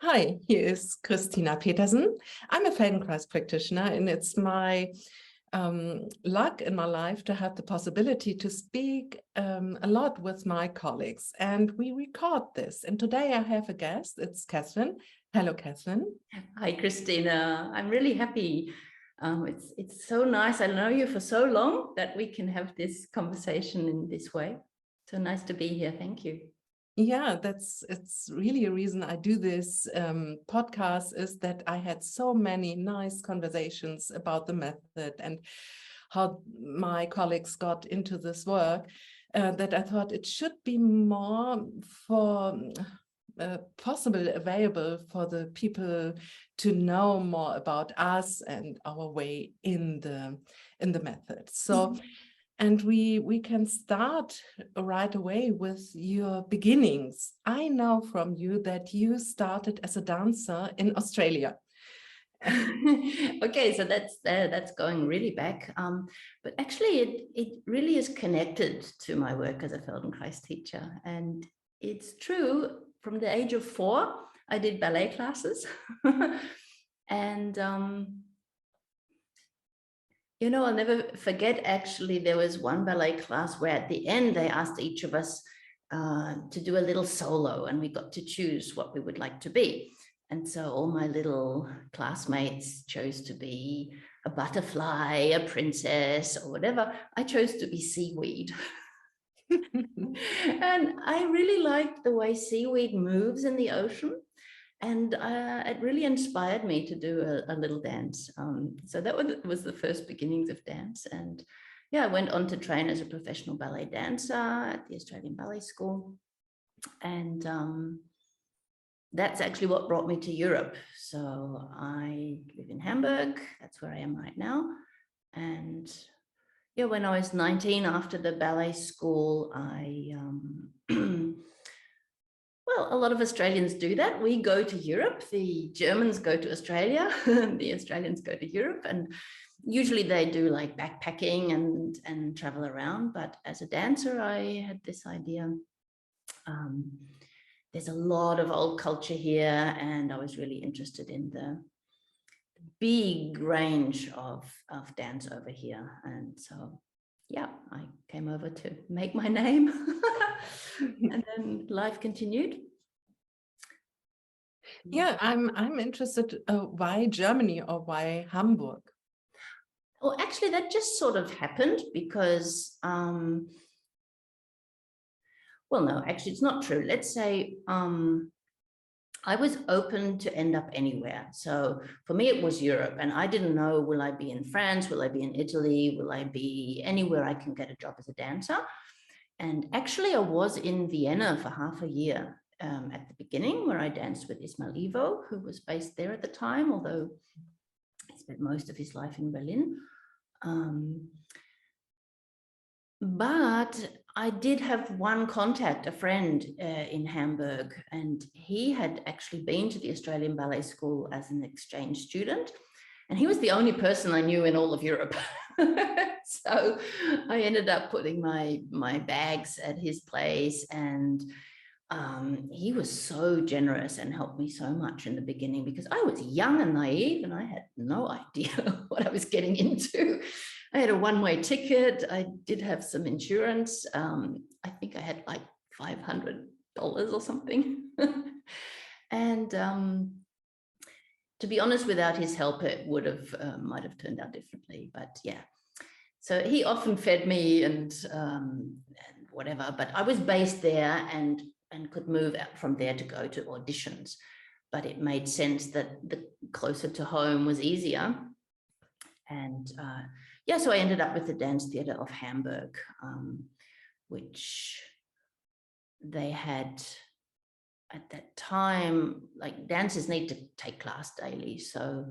Hi, here is Christina Petersen. I'm a Feldenkrais practitioner, and it's my luck in my life to have the possibility to speak a lot with my colleagues, and we record this. And today I have a guest. It's Kathryn. Hello, Kathryn. Hi, Christina. I'm really happy. It's so nice. I know you for so long that we can have this conversation in this way. So nice to be here. Thank you. Yeah, it's really a reason I do this podcast, is that I had so many nice conversations about the method and how my colleagues got into this work, that I thought it should be more for possible available for the people to know more about us and our way in the method. So. And we can start right away with your beginnings. I know from you that you started as a dancer in Australia. Okay, so that's going really back. But actually, it really is connected to my work as a Feldenkrais teacher. And it's true, from the age of 4, I did ballet classes. And you know, I'll never forget, actually, there was one ballet class where at the end they asked each of us to do a little solo, and we got to choose what we would like to be. And so all my little classmates chose to be a butterfly, a princess, or whatever. I chose to be seaweed. And I really liked the way seaweed moves in the ocean. And it really inspired me to do a little dance. So that was the first beginnings of dance. And yeah, I went on to train as a professional ballet dancer at the Australian Ballet School. And that's actually what brought me to Europe. So I live in Hamburg. That's where I am right now. And yeah, when I was 19, after the ballet school, I well, a lot of Australians do that. We go to Europe, the Germans go to Australia, the Australians go to Europe, and usually they do like backpacking and travel around. But as a dancer, I had this idea. There's a lot of old culture here, and I was really interested in the big range of dance over here. And so, yeah, I came over to make my name. And then life continued. Yeah, I'm interested. Why Germany or why Hamburg? Well, actually, that just sort of happened because, well, no, actually, it's not true. Let's say I was open to end up anywhere. So for me, it was Europe, and I didn't know, will I be in France? Will I be in Italy? Will I be anywhere I can get a job as a dancer? And actually, I was in Vienna for half a year at the beginning, where I danced with Ismael Ivo, who was based there at the time, although he spent most of his life in Berlin. But I did have one contact, a friend in Hamburg, and he had actually been to the Australian Ballet School as an exchange student. And he was the only person I knew in all of Europe. So I ended up putting my bags at his place, and he was so generous and helped me so much in the beginning, because I was young and naive and I had no idea what I was getting into. I had a one-way ticket. I did have some insurance. I think I had like $500 or something. And to be honest, without his help, it would have might have turned out differently. But yeah, so he often fed me and whatever. But I was based there and could move out from there to go to auditions. But it made sense that the closer to home was easier. And yeah, so I ended up with the Tanz Theater of Hamburg, which they had at that time, like dancers need to take class daily. So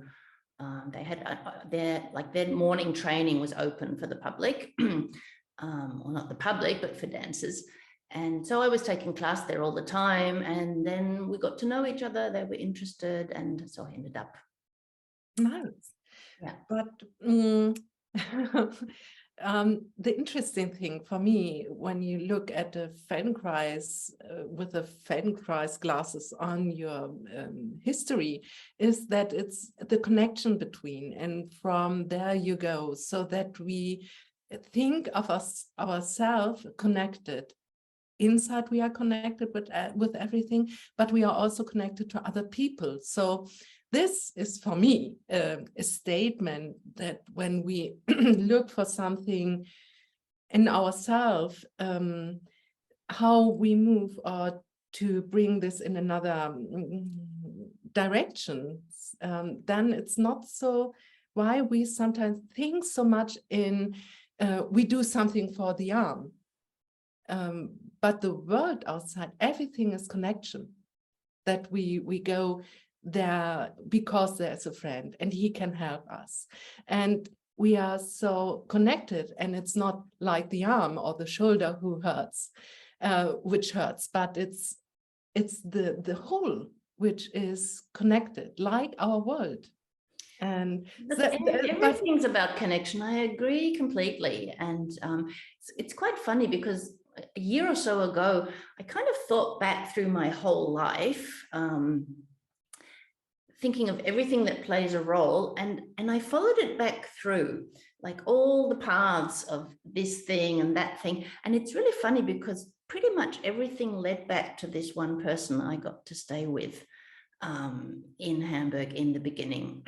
they had their morning training was open for the public, or not the public, but for dancers. And so I was taking class there all the time. And then we got to know each other. They were interested. And so I ended up. Nice. Yeah. But the interesting thing for me, when you look at the Feldenkrais with the Feldenkrais glasses on your history, is that it's the connection between, and from there you go, so that we think of ourselves connected. Inside we are connected with everything, but we are also connected to other people. So this is for me a statement that when we look for something in ourselves, how we move or to bring this in another direction, then it's not so why we sometimes think so much in we do something for the arm. But the world outside, everything is connection, that we go there because there's a friend and he can help us. And we are so connected, and it's not like the arm or the shoulder who hurts, which hurts, but it's the whole which is connected, like our world. And everything's about connection. I agree completely. And it's quite funny because a year or so ago, I kind of thought back through my whole life, thinking of everything that plays a role, and I followed it back through, like all the paths of this thing and that thing. And it's really funny because pretty much everything led back to this one person I got to stay with in Hamburg in the beginning,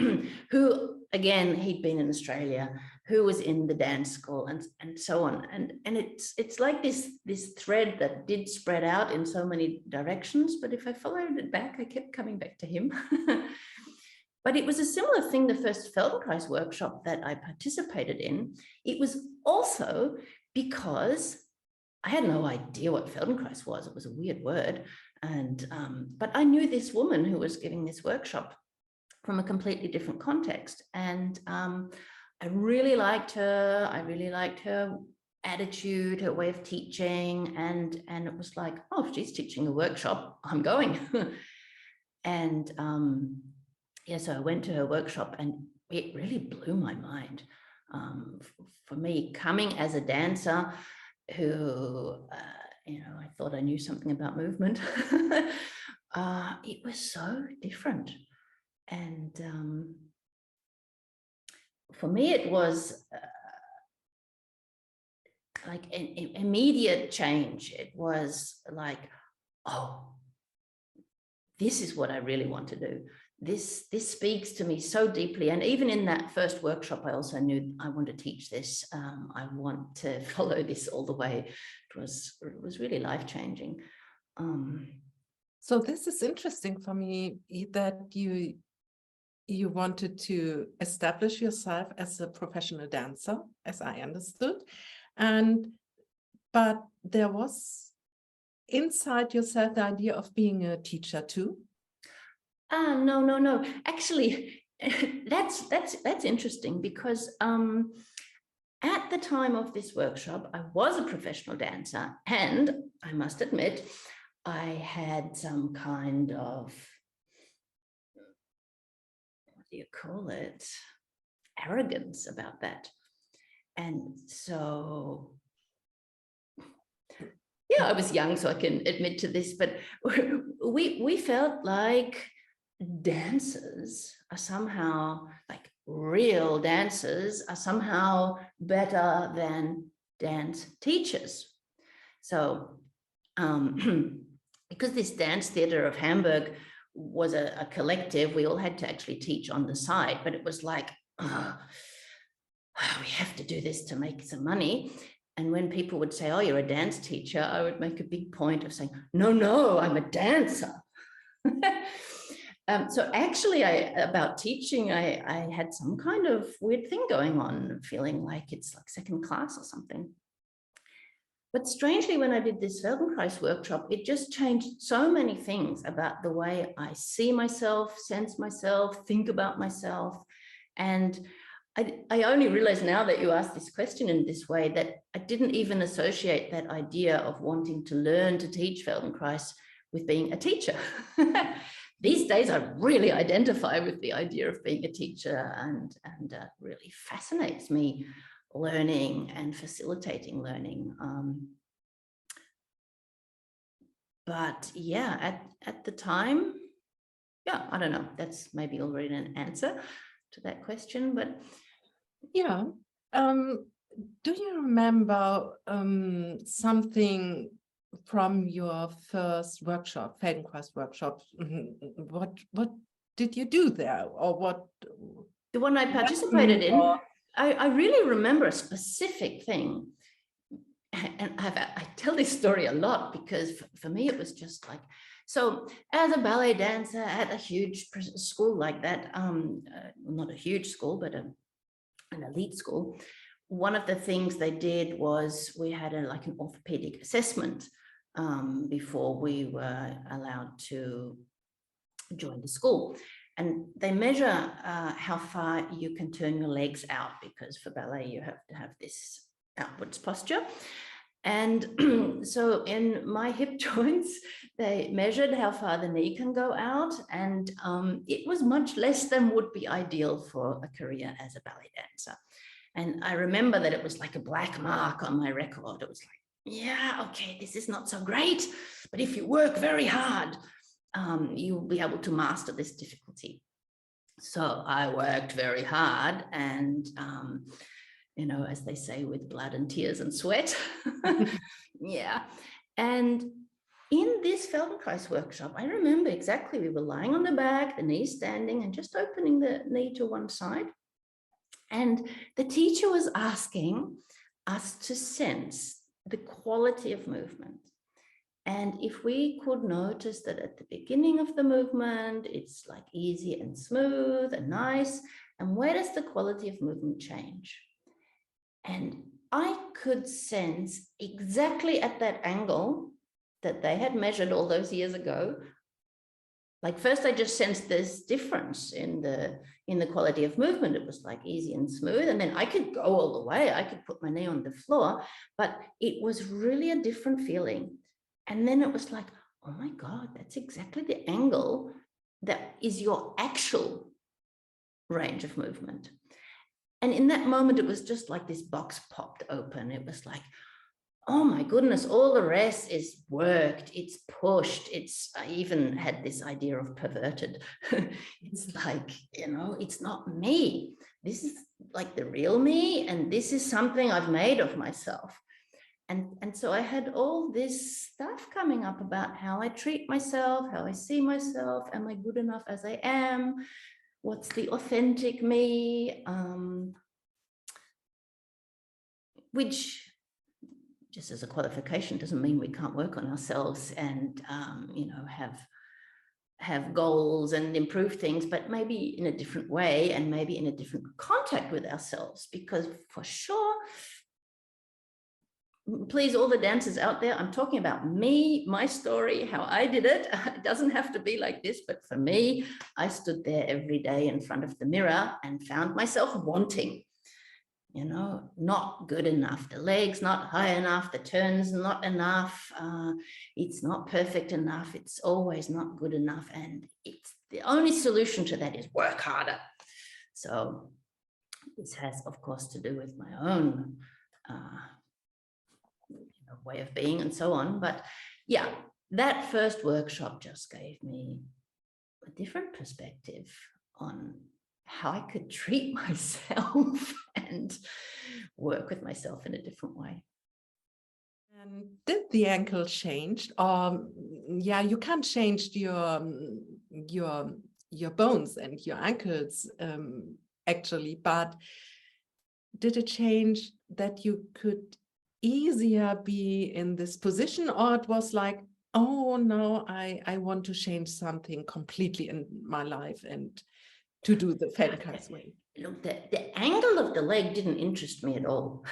who, again, he'd been in Australia, who was in the dance school, and so on. And it's like this thread that did spread out in so many directions, but if I followed it back, I kept coming back to him. But it was a similar thing, the first Feldenkrais workshop that I participated in. It was also because I had no idea what Feldenkrais was. It was a weird word. And but I knew this woman who was giving this workshop from a completely different context, and I really liked her. I really liked her attitude, her way of teaching, and it was like, oh, she's teaching a workshop, I'm going. And yeah, so I went to her workshop, and it really blew my mind. For me, coming as a dancer who you know, I thought I knew something about movement. It was so different. And for me, it was like an immediate change. It was like, oh, this is what I really want to do. This speaks to me so deeply. And even in that first workshop, I also knew I want to teach this. I want to follow this all the way. It was really life-changing. So this is interesting for me, that you wanted to establish yourself as a professional dancer, as I understood, but there was inside yourself the idea of being a teacher too. No. Actually, that's interesting, because at the time of this workshop, I was a professional dancer, and I must admit, I had some kind of, what do you call it, arrogance about that. And so, yeah, I was young, so I can admit to this, but we felt like dancers are somehow, like real dancers are somehow better than dance teachers. So because this Tanz Theater Hamburg was a collective, we all had to actually teach on the side, but it was like, oh, we have to do this to make some money. And when people would say, oh, you're a dance teacher, I would make a big point of saying, no, I'm a dancer. So actually, about teaching, I had some kind of weird thing going on, feeling like it's like second class or something. But strangely, when I did this Feldenkrais workshop, it just changed so many things about the way I see myself, sense myself, think about myself. And I only realize now that you asked this question in this way that I didn't even associate that idea of wanting to learn to teach Feldenkrais with being a teacher. These days, I really identify with the idea of being a teacher, and really fascinates me. learning and facilitating learning. But yeah, at the time, yeah, I don't know, that's maybe already an answer to that question, but yeah. Do you remember something from your first workshop, Feldenkrais workshop? What did you do there, or what? The one I participated in, I really remember a specific thing. And I tell this story a lot because for me, it was just like, so as a ballet dancer at a huge school like that, not a huge school, but an elite school, one of the things they did was we had like an orthopedic assessment before we were allowed to join the school. And they measure how far you can turn your legs out, because for ballet, you have to have this outwards posture. And so in my hip joints, they measured how far the knee can go out, and it was much less than would be ideal for a career as a ballet dancer. And I remember that it was like a black mark on my record. It was like, yeah, okay, this is not so great, but if you work very hard, you'll be able to master this difficulty. So I worked very hard, and you know, as they say, with blood and tears and sweat. Yeah. And in this Feldenkrais workshop, I remember exactly, we were lying on the back, the knee standing, and just opening the knee to one side. And the teacher was asking us to sense the quality of movement. And if we could notice that at the beginning of the movement, it's like easy and smooth and nice, and where does the quality of movement change? And I could sense exactly at that angle that they had measured all those years ago. Like first, I just sensed this difference in the quality of movement. It was like easy and smooth. And then I could go all the way. I could put my knee on the floor, but it was really a different feeling. And then it was like, oh my God, that's exactly the angle that is your actual range of movement. And in that moment, it was just like this box popped open. It was like, oh my goodness, all the rest is worked, it's pushed, I even had this idea of perverted. It's like, you know, it's not me. This is like the real me, and this is something I've made of myself. And so I had all this stuff coming up about how I treat myself, how I see myself, am I good enough as I am? What's the authentic me? Which, just as a qualification, doesn't mean we can't work on ourselves and you know, have goals and improve things, but maybe in a different way and maybe in a different contact with ourselves. Because for sure, please, all the dancers out there, I'm talking about me, my story, how I did it. It doesn't have to be like this, but for me, I stood there every day in front of the mirror and found myself wanting, you know, not good enough. The legs not high enough, the turns not enough. It's not perfect enough. It's always not good enough. And it's the only solution to that is work harder. So this has, of course, to do with my own way of being and so on. But yeah, that first workshop just gave me a different perspective on how I could treat myself and work with myself in a different way. And did the ankle change? Yeah, you can't change your bones and your ankles actually, but did it change that you could easier be in this position, or it was like, oh no, I want to change something completely in my life and to do the Feldenkrais way? Look, the angle of the leg didn't interest me at all.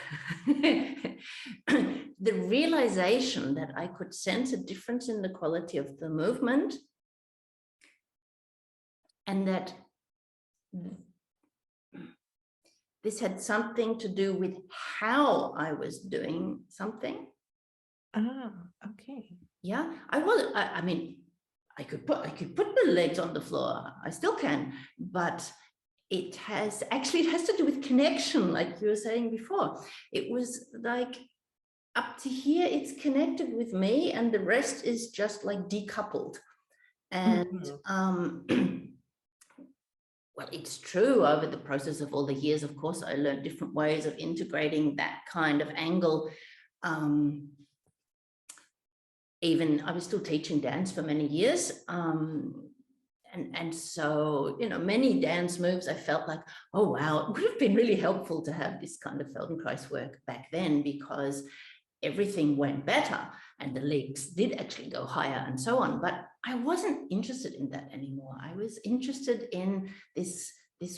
The realization that I could sense a difference in the quality of the movement, and that this had something to do with how I was doing something. Ah, okay. Yeah, I mean, I could put the legs on the floor. I still can, but it has to do with connection, like you were saying before. It was like up to here, it's connected with me, and the rest is just like decoupled. And well, it's true, over the process of all the years, of course, I learned different ways of integrating that kind of angle. Even I was still teaching dance for many years. And so, you know, many dance moves, I felt like, oh, wow, it would have been really helpful to have this kind of Feldenkrais work back then, because everything went better and the leagues did actually go higher and so on. But I wasn't interested in that anymore. I was interested in this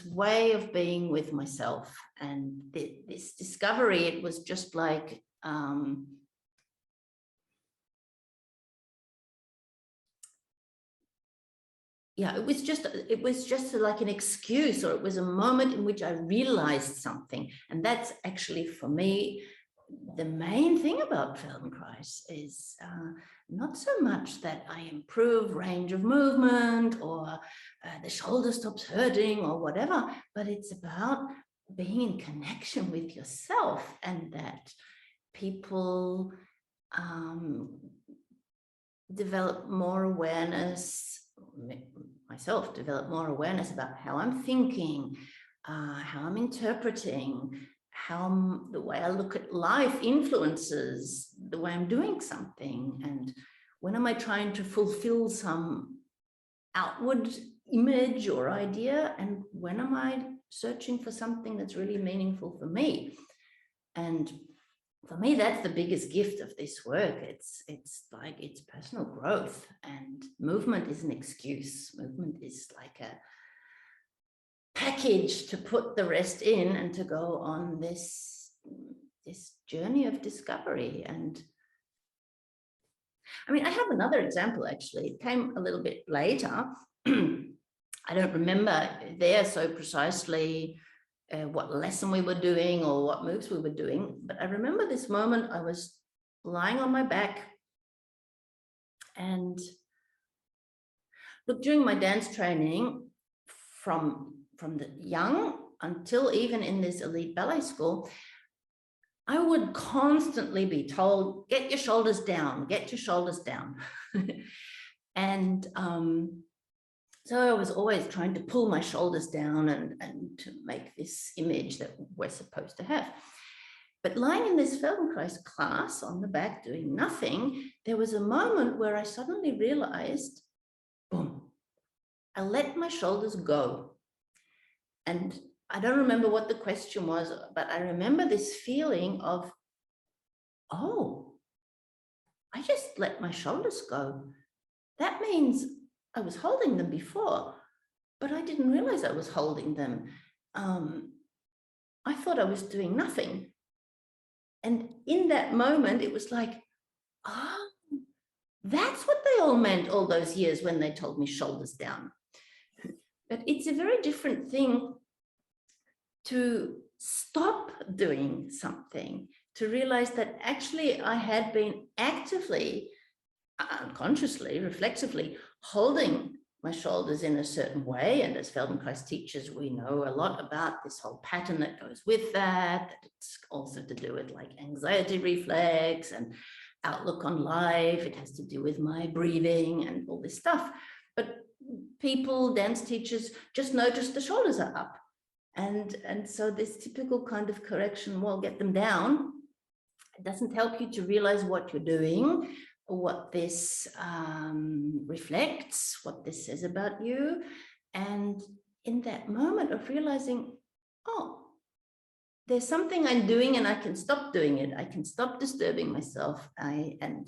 way of being with myself, and this discovery. It was just like, yeah, it was just like an excuse, or it was a moment in which I realized something. And that's actually, for me, the main thing about Feldenkrais is not so much that I improve range of movement, or the shoulder stops hurting or whatever, but it's about being in connection with yourself, and that people develop more awareness, myself develop more awareness about how I'm thinking, how I'm interpreting, how the way I look at life influences the way I'm doing something. And when am I trying to fulfill some outward image or idea, and when am I searching for something that's really meaningful for me? And for me, that's the biggest gift of this work. It's like, it's personal growth, and movement is an excuse. Movement is like a package to put the rest in, and to go on this journey of discovery. And I mean, I have another example, actually. It came a little bit later. I don't remember there so precisely what lesson we were doing or what moves we were doing, but I remember this moment. I was lying on my back, and look, during my dance training, from the young until even in this elite ballet school, I would constantly be told, get your shoulders down, get your shoulders down. And so I was always trying to pull my shoulders down and to make this image that we're supposed to have. But lying in this Feldenkrais class on the back doing nothing, there was a moment where I suddenly realized, boom, I let my shoulders go. And I don't remember what the question was, but I remember this feeling of, oh, I just let my shoulders go. That means I was holding them before, but I didn't realize I was holding them. I thought I was doing nothing. And in that moment, it was like, oh, that's what they all meant all those years when they told me shoulders down. But it's a very different thing to stop doing something, to realize that actually I had been actively, unconsciously, reflexively holding my shoulders in a certain way. And as Feldenkrais teachers, we know a lot about this whole pattern that goes with that. It's also to do with like anxiety reflex and outlook on life. It has to do with my breathing and all this stuff. But people, dance teachers, just notice the shoulders are up. And so this typical kind of correction, well, get them down. It doesn't help you to realize what you're doing, what this reflects, what this says about you. And in that moment of realizing, oh, there's something I'm doing and I can stop doing it. I can stop disturbing myself. And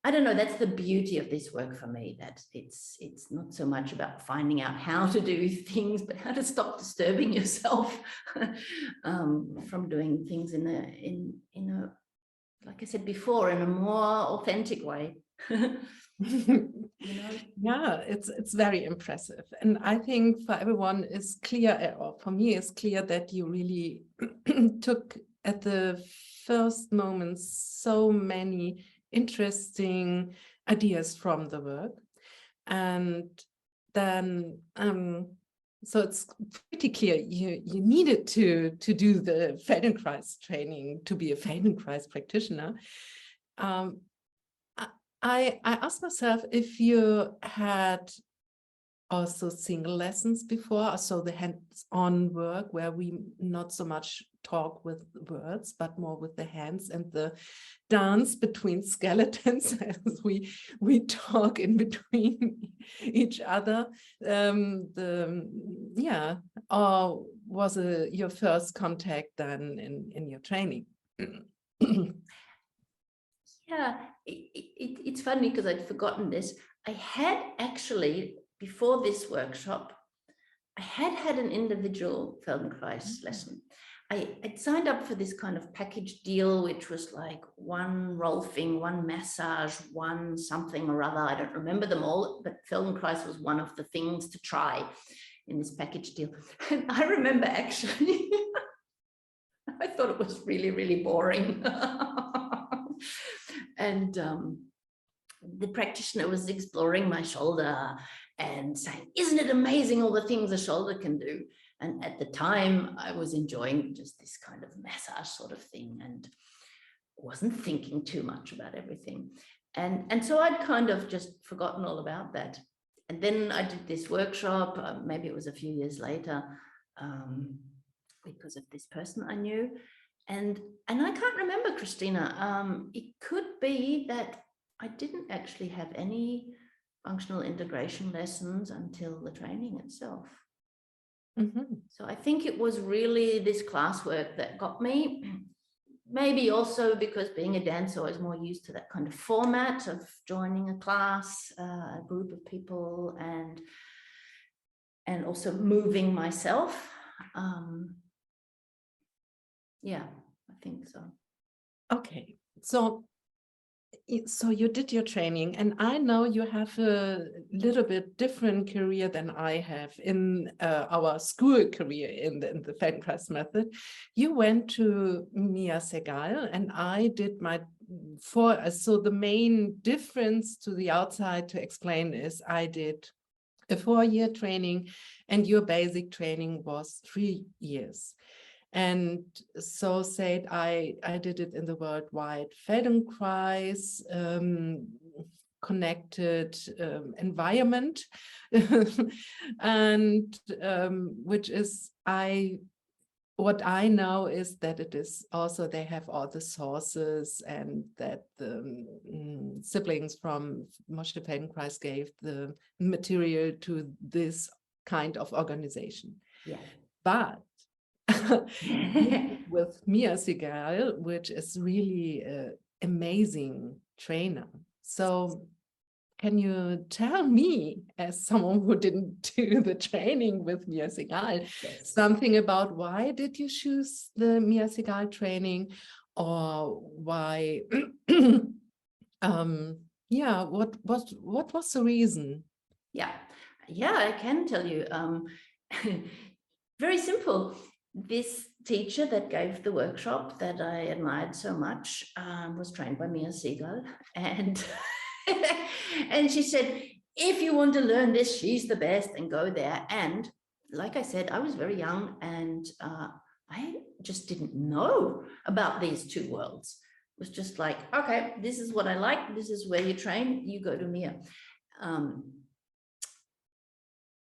I don't know, that's the beauty of this work for me, that it's not so much about finding out how to do things, but how to stop disturbing yourself from doing things in a, like I said before, in a more authentic way. You know? Yeah, it's very impressive. And I think for everyone is clear, or for me it's clear, that you really took at the first moments so many interesting ideas from the work, and then so it's pretty clear you needed to do the Feldenkrais training to be a Feldenkrais practitioner. I asked myself if you had also single lessons before, so the hands-on work where we not so much talk with words, but more with the hands, and the dance between skeletons as we talk in between each other. Or was it your first contact then in your training? Yeah, it's funny because I'd forgotten this. I had actually, before this workshop, I had an individual Feldenkrais lesson. I'd signed up for this kind of package deal, which was like one rolfing, one massage, one something or other. I don't remember them all, but Feldenkrais was one of the things to try in this package deal. And I remember actually, I thought it was really, really boring. And the practitioner was exploring my shoulder and saying, isn't it amazing all the things a shoulder can do? And at the time I was enjoying just this kind of massage sort of thing and wasn't thinking too much about everything. And so I'd kind of just forgotten all about that. And then I did this workshop, maybe it was a few years later, because of this person I knew. And I can't remember, Christina, it could be that I didn't actually have any functional integration lessons until the training itself. Mm-hmm. So I think it was really this classwork that got me. Maybe also because being a dancer, I was more used to that kind of format of joining a class, a group of people, and also moving myself. Yeah, I think so. Okay, so you did your training, and I know you have a little bit different career than I have in our school career in the Feldenkrais method. You went to Mia Segal, and I did my so the main difference to the outside to explain is I did a 4-year training, and your basic training was 3 years. And so said, I did it in the worldwide Feldenkrais connected environment, and which is what I know is that it is also they have all the sources, and that the siblings from Moshe Feldenkrais gave the material to this kind of organization. Yeah, but with Mia Segal, which is really an amazing trainer. So can you tell me, as someone who didn't do the training with Mia Segal, yes, something about why did you choose the Mia Segal training, or why, yeah, what was the reason? Yeah, I can tell you. Very simple. This teacher that gave the workshop that I admired so much was trained by Mia Segal, and and she said, if you want to learn this, she's the best, and go there. And like I said, I was very young, and I just didn't know about these two worlds. It was just like, okay, this is what I like, this is where you train, you go to Mia. I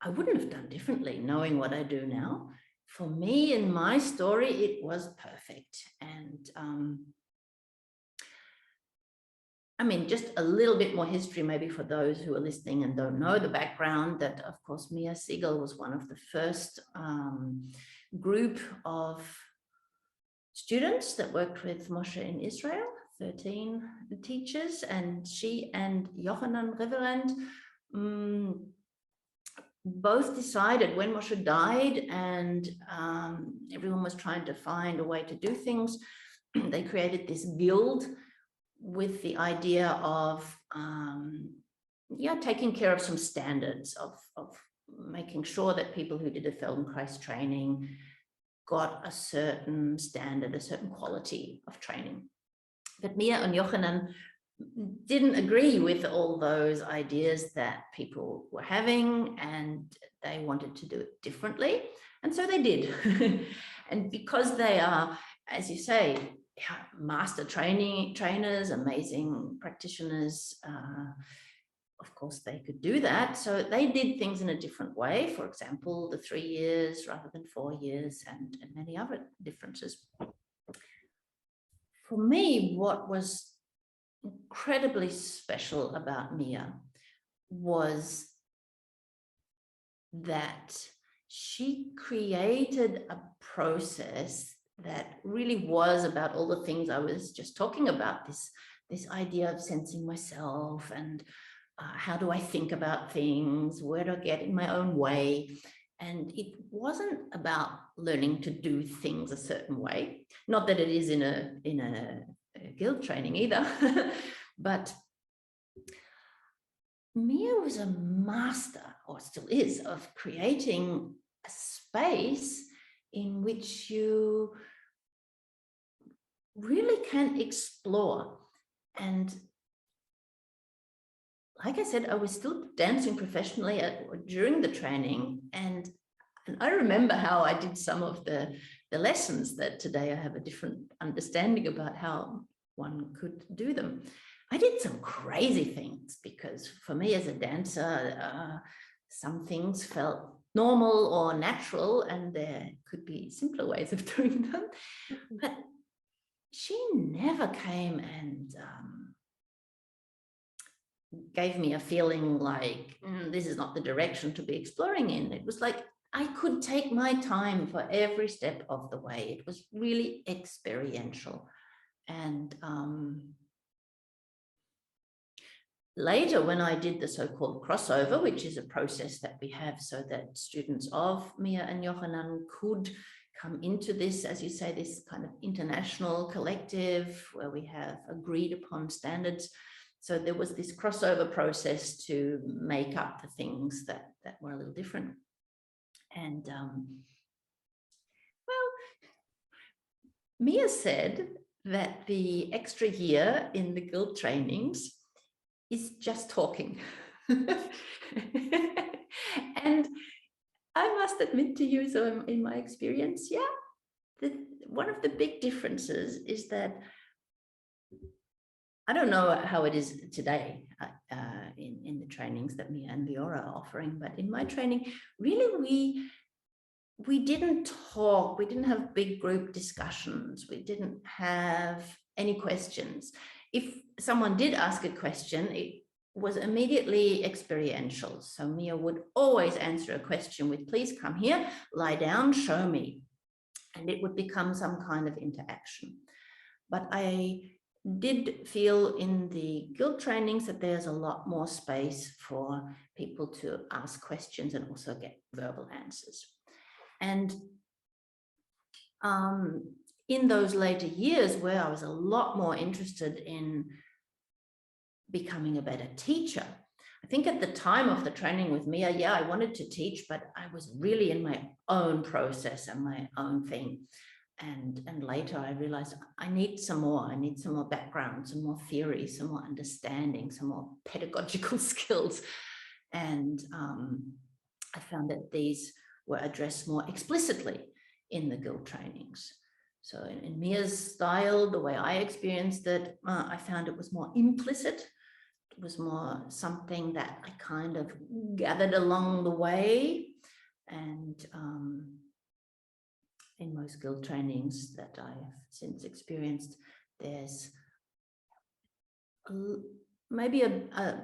wouldn't have done differently knowing what I do now. For me, in my story, it was perfect. And I mean, just a little bit more history, maybe for those who are listening and don't know the background, that of course, Mia Segal was one of the first group of students that worked with Moshe in Israel, 13 teachers, and she and Yochanan Reverend both decided when Moshe died and everyone was trying to find a way to do things, they created this guild with the idea of taking care of some standards, of making sure that people who did a Feldenkrais training got a certain standard, a certain quality of training. But Mia and Yochanan didn't agree with all those ideas that people were having, and they wanted to do it differently. And so they did. And because they are, as you say, master trainers, amazing practitioners, of course they could do that. So they did things in a different way. For example, the 3 years rather than 4 years, and many other differences. For me, what was incredibly special about Mia was that she created a process that really was about all the things I was just talking about, this idea of sensing myself, and how do I think about things, where do I get in my own way. And it wasn't about learning to do things a certain way, not that it is in a guild training either. But Mia was a master, or still is, of creating a space in which you really can explore. And like I said, I was still dancing professionally during the training, and I remember how I did some of the lessons that today I have a different understanding about how one could do them. I did some crazy things because for me as a dancer, some things felt normal or natural, and there could be simpler ways of doing them. But she never came and gave me a feeling like this is not the direction to be exploring in. It was like I could take my time for every step of the way. It was really experiential. And later, when I did the so-called crossover, which is a process that we have so that students of Mia and Johanan could come into this, as you say, this kind of international collective where we have agreed upon standards. So there was this crossover process to make up the things that were a little different. And well, Mia said that the extra year in the guild trainings is just talking. And I must admit to you, so in my experience, yeah, one of the big differences is that I don't know how it is today in the trainings that Mia and Viora are offering, but in my training, really we didn't talk, we didn't have big group discussions, we didn't have any questions. If someone did ask a question, it was immediately experiential. So Mia would always answer a question with, please come here, lie down, show me. And it would become some kind of interaction. But I did feel in the guild trainings that there's a lot more space for people to ask questions and also get verbal answers. And in those later years where I was a lot more interested in becoming a better teacher, I think at the time of the training with Mia, yeah, I wanted to teach, but I was really in my own process and my own thing. And later I realized I need some more background, some more theory, some more understanding, some more pedagogical skills. And I found that these were addressed more explicitly in the guild trainings. So in Mia's style, the way I experienced it, I found it was more implicit. It was more something that I kind of gathered along the way. And in most guild trainings that I've since experienced, there's maybe a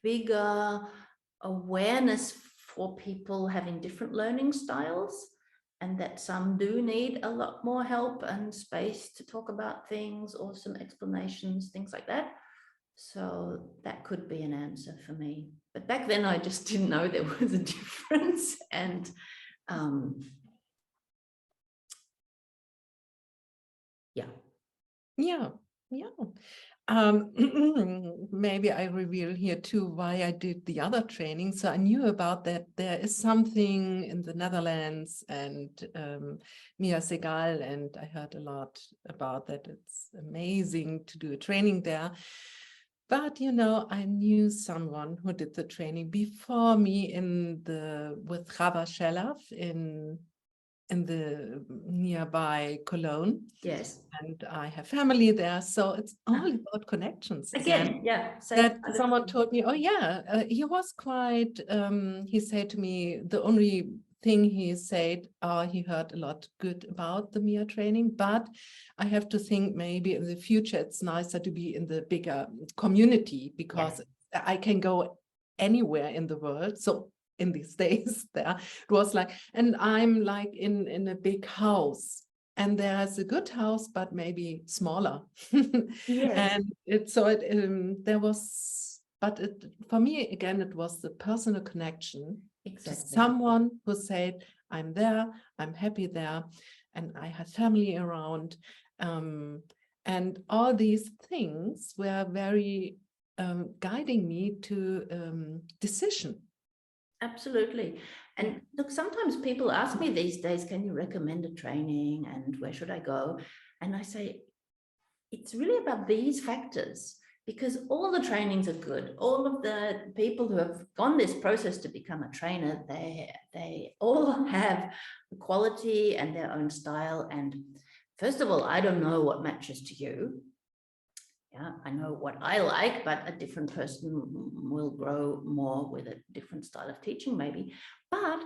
bigger awareness for people having different learning styles, and that some do need a lot more help and space to talk about things or some explanations, things like that. So that could be an answer for me. But back then I just didn't know there was a difference. And yeah. Maybe I reveal here too why I did the other training. So I knew about that there is something in the Netherlands, and Mia Segal, and I heard a lot about that. It's amazing to do a training there. But you know, I knew someone who did the training before me with Chava Shelaf in the nearby Cologne. Yes. And I have family there, so it's all about connections Again, yeah. That someone told me, oh yeah, he was quite, he said to me, the only thing he said, he heard a lot good about the Mia training, but I have to think maybe in the future it's nicer to be in the bigger community, because I can go anywhere in the world. So in these days there, it was like, and I'm like in a big house. And there's a good house, but maybe smaller. Yes. And there was, but for me, again, it was the personal connection. Exactly. To someone who said, I'm there, I'm happy there, and I had family around. And all these things were very guiding me to decision. Absolutely. And look, sometimes people ask me these days, can you recommend a training and where should I go? And I say, it's really about these factors, because all the trainings are good. All of the people who have gone this process to become a trainer, they all have quality and their own style. And first of all, I don't know what matches to you. Yeah, I know what I like, but a different person will grow more with a different style of teaching, maybe. But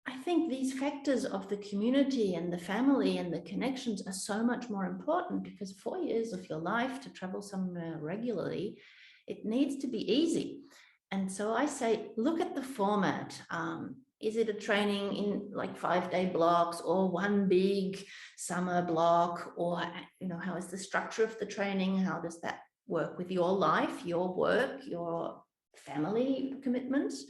I think these factors of the community and the family and the connections are so much more important, because 4 years of your life to travel somewhere regularly, it needs to be easy. And so I say, look at the format. Is it a training in like 5-day blocks or one big summer block? Or, you know, how is the structure of the training? How does that work with your life, your work, your family commitments?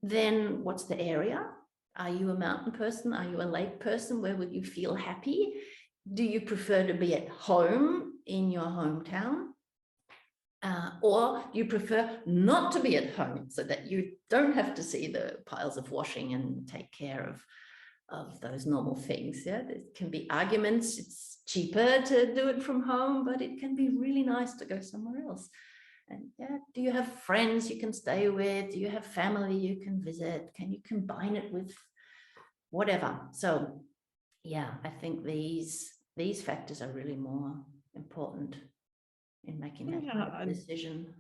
Then what's the area? Are you a mountain person? Are you a lake person? Where would you feel happy? Do you prefer to be at home in your hometown? Or you prefer not to be at home, so that you don't have to see the piles of washing and take care of those normal things. Yeah, there can be arguments. It's cheaper to do it from home, but it can be really nice to go somewhere else. And yeah, do you have friends you can stay with? Do you have family you can visit? Can you combine it with whatever? So yeah, I think these factors are really more important in making that decision.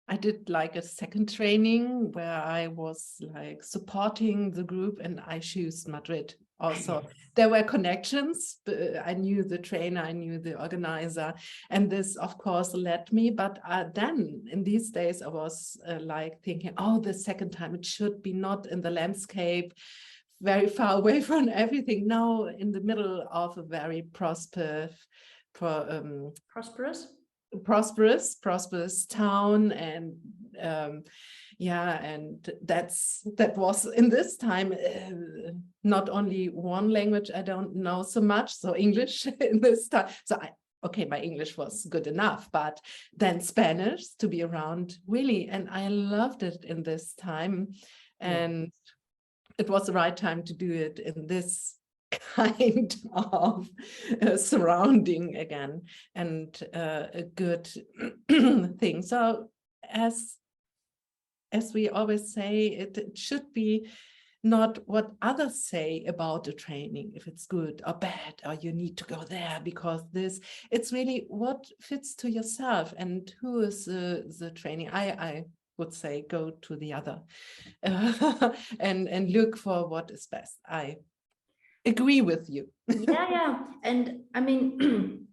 I did like a second training where I was like supporting the group, and I chose Madrid. Also, there were connections. I knew the trainer, I knew the organizer, and this, of course, led me. But then in these days, I was like thinking, oh, the second time it should be not in the landscape, very far away from everything. Now in the middle of a very prosperous town, and and that was in this time not only one language I don't know so much, so English in this time. So my English was good enough, but then Spanish to be around, really, and I loved it in this time, and it was the right time to do it in this kind of surrounding again, and a good thing. So as we always say, it should be not what others say about the training, if it's good or bad, or you need to go there because this. It's really what fits to yourself, and who is the training. I would say go to the other and look for what is best. I agree with you. Yeah. And I mean,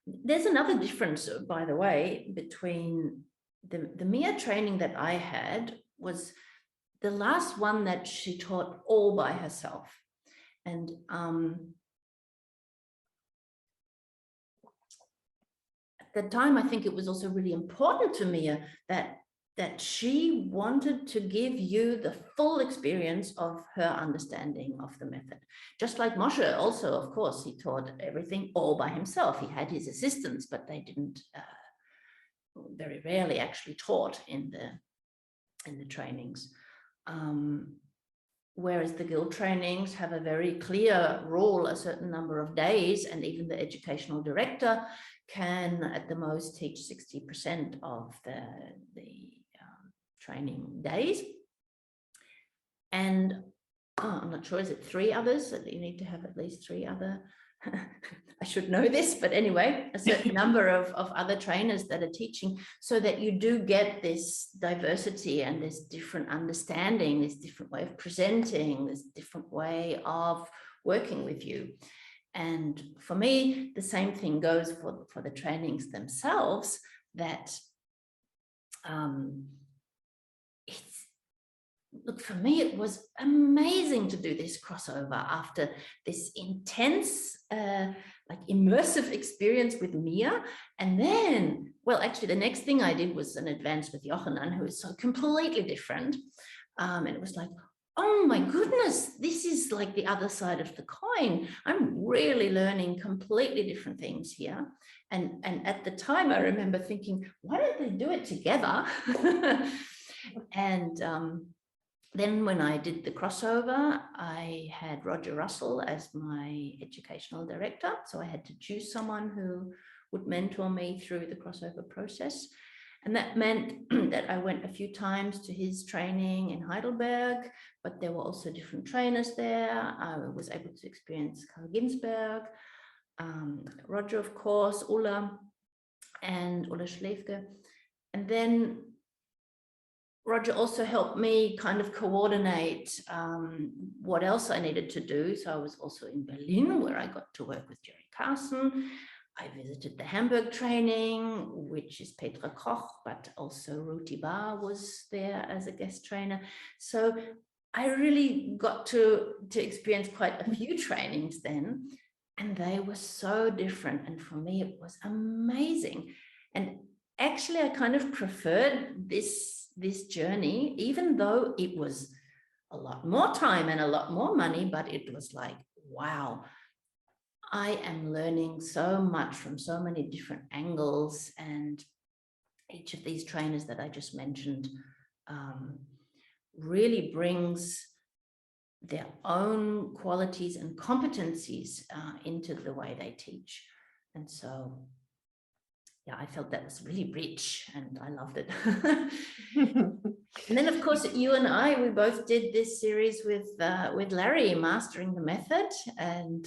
there's another difference, by the way, between the Mia training that I had was the last one that she taught all by herself. And at the time, I think it was also really important to Mia that that she wanted to give you the full experience of her understanding of the method. Just like Moshe also, of course, he taught everything all by himself. He had his assistants, but they didn't, very rarely actually taught in the trainings. Whereas the guild trainings have a very clear rule, a certain number of days, and even the educational director can at the most teach 60% of the training days. And I'm not sure, is it 3 others that you need to have at least 3 other? I should know this, but anyway, a certain number of other trainers that are teaching, so that you do get this diversity and this different understanding, this different way of presenting, this different way of working with you. And for me, the same thing goes for the trainings themselves, that look, for me, it was amazing to do this crossover after this intense, like immersive experience with Mia. And then, well, actually the next thing I did was an advance with Johanan, who is so completely different. And it was like, oh my goodness, this is like the other side of the coin. I'm really learning completely different things here. And at the time I remember thinking, why don't they do it together? And then when I did the crossover, I had Roger Russell as my educational director. So I had to choose someone who would mentor me through the crossover process. And that meant that I went a few times to his training in Heidelberg, but there were also different trainers there. I was able to experience Carl Ginsberg, Roger, of course, Ulla Schläfke. And then Roger also helped me kind of coordinate what else I needed to do. So I was also in Berlin, where I got to work with Jerry Carson. I visited the Hamburg training, which is Petra Koch, but also Ruti Bar was there as a guest trainer. So I really got to experience quite a few trainings then, and they were so different. And for me, it was amazing. And actually, I kind of preferred this journey, even though it was a lot more time and a lot more money, but it was like, wow, I am learning so much from so many different angles, and each of these trainers that I just mentioned really brings their own qualities and competencies into the way they teach. And so, yeah, I felt that was really rich and I loved it. And then, of course, you and I, we both did this series with Larry, Mastering the Method. And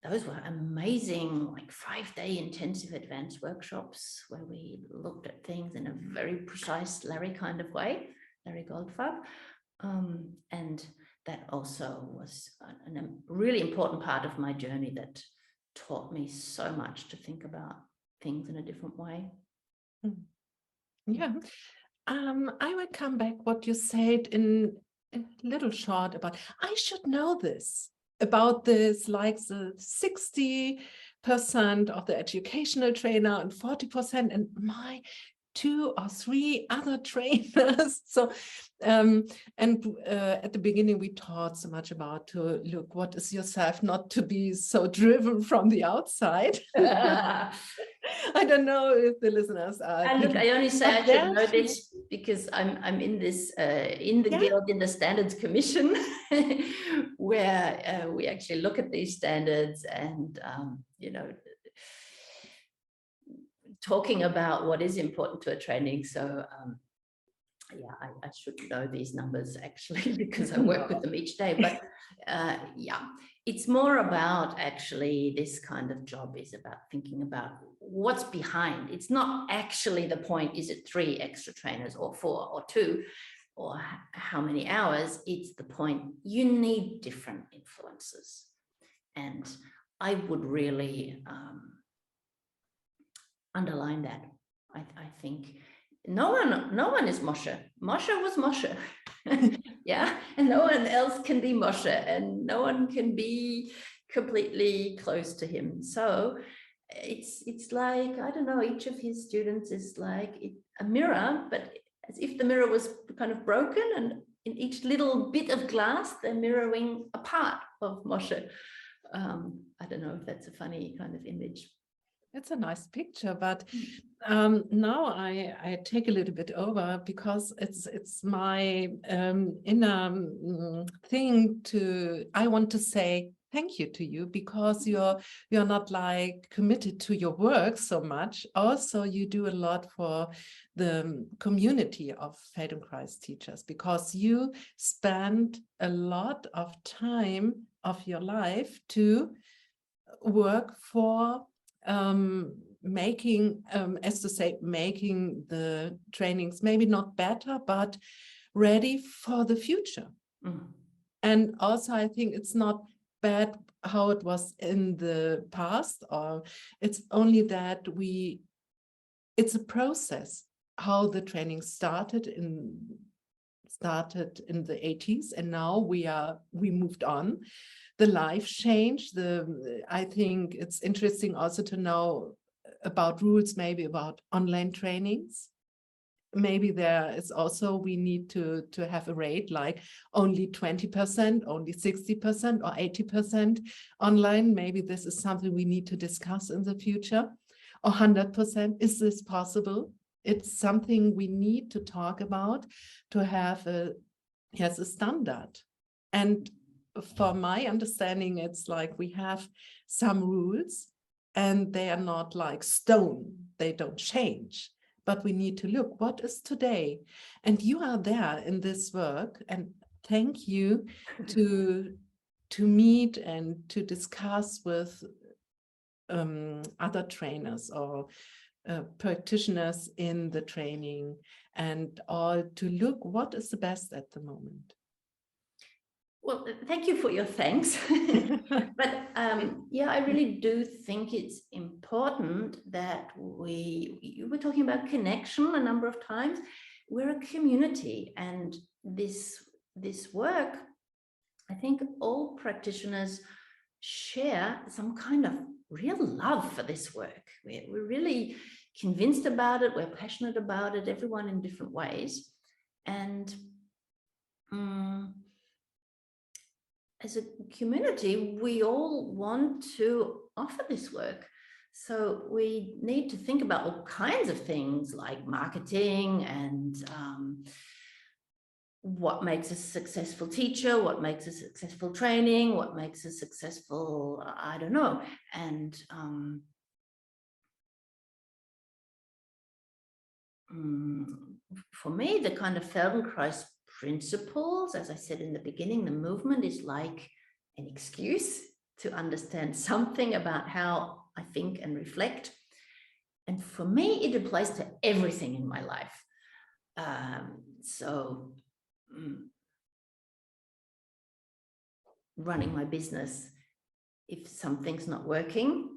those were amazing, like 5-day intensive advanced workshops where we looked at things in a very precise Larry kind of way, Larry Goldfarb. And that also was a really important part of my journey that taught me so much to think about things in a different way. Yeah. I will come back what you said in a little short about, I should know this, about this, like the 60% of the educational trainer and 40% and my 2 or 3 other trainers. So at the beginning we taught so much about to look what is yourself, not to be so driven from the outside. I don't know if the listeners are. And look, I only say I should know this because I'm in this in the guild, in the standards commission, where we actually look at these standards and you know, talking about what is important to a training. So yeah, I should know these numbers actually because I work with them each day. But yeah, it's more about actually this kind of job is about thinking about what's behind. It's not actually the point, is it 3 extra trainers or 4 or 2 or how many hours? It's the point, you need different influences. And I would really underline that. I think no one is Moshe. Moshe was Moshe. Yeah, and no one else can be Moshe, and no one can be completely close to him. So it's like, I don't know, each of his students is like, a mirror, but as if the mirror was kind of broken, and in each little bit of glass, they're mirroring a part of Moshe. I don't know if that's a funny kind of image. It's a nice picture, but now I take a little bit over, because it's my inner thing I want to say thank you to you, because you're not like committed to your work so much. Also, you do a lot for the community of Feldenkrais teachers, because you spend a lot of time of your life to work for making, as to say, making the trainings maybe not better, but ready for the future. And also, I think it's not bad how it was in the past, or it's only that it's a process, how the training started in the 80s, and now we moved on. The life changed. I think it's interesting also to know about rules, maybe about online trainings. Maybe there is also, we need to have a rate like only 20%, only 60%, or 80% online. Maybe this is something we need to discuss in the future. Or 100%, is this possible? It's something we need to talk about to have a standard. And for my understanding, it's like we have some rules, and they are not like stone, they don't change, but we need to look what is today. And you are there in this work, and thank you to meet and to discuss with other trainers or practitioners in the training, and all to look what is the best at the moment. Well, thank you for your thanks. But yeah, I really do think it's important that you were talking about connection a number of times. We're a community, and this work, I think all practitioners share some kind of real love for this work. We're really convinced about it. We're passionate about it, everyone in different ways. And as a community, we all want to offer this work. So we need to think about all kinds of things like marketing and what makes a successful teacher, what makes a successful training, what makes a successful, I don't know. And for me, the kind of Feldenkrais principles, as I said in the beginning, the movement is like an excuse to understand something about how I think and reflect. And for me, it applies to everything in my life. So running my business, if something's not working,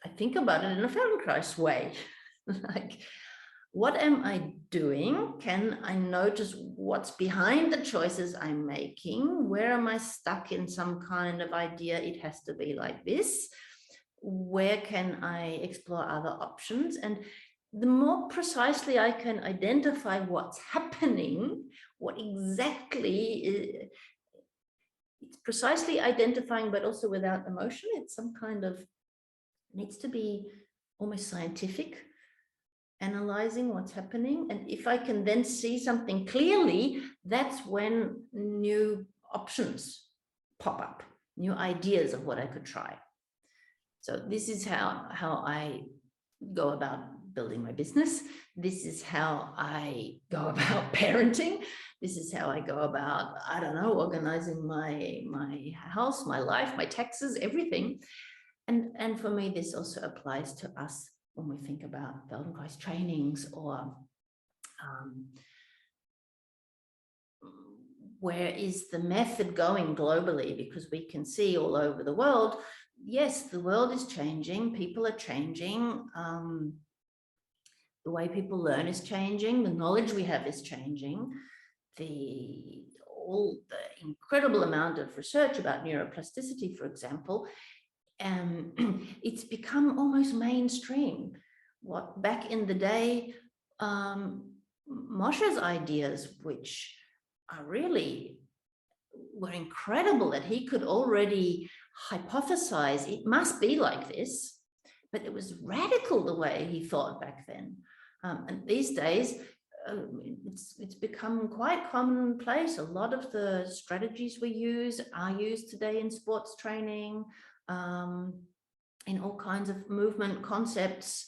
I think about it in a Feldenkrais way. Like, what am I doing? Can I notice what's behind the choices I'm making? Where am I stuck in some kind of idea? It has to be like this. Where can I explore other options? And the more precisely I can identify what's happening, what exactly it's precisely identifying, but also without emotion. It's some kind of, needs to be almost scientific, analyzing what's happening. And if I can then see something clearly, that's when new options pop up, new ideas of what I could try. So this is how I go about building my business. This is how I go about parenting. This is how I go about, I don't know, organizing my house, my life, my taxes, everything. And for me, this also applies to us when we think about Feldenkrais trainings, or where is the method going globally? Because we can see all over the world, yes, the world is changing, people are changing, the way people learn is changing, the knowledge we have is changing, all the incredible amount of research about neuroplasticity, for example, it's become almost mainstream. What back in the day Moshe's ideas, which are really were incredible, that he could already hypothesize it must be like this, but it was radical the way he thought back then. And these days, it's become quite commonplace. A lot of the strategies we use are used today in sports training, in all kinds of movement concepts.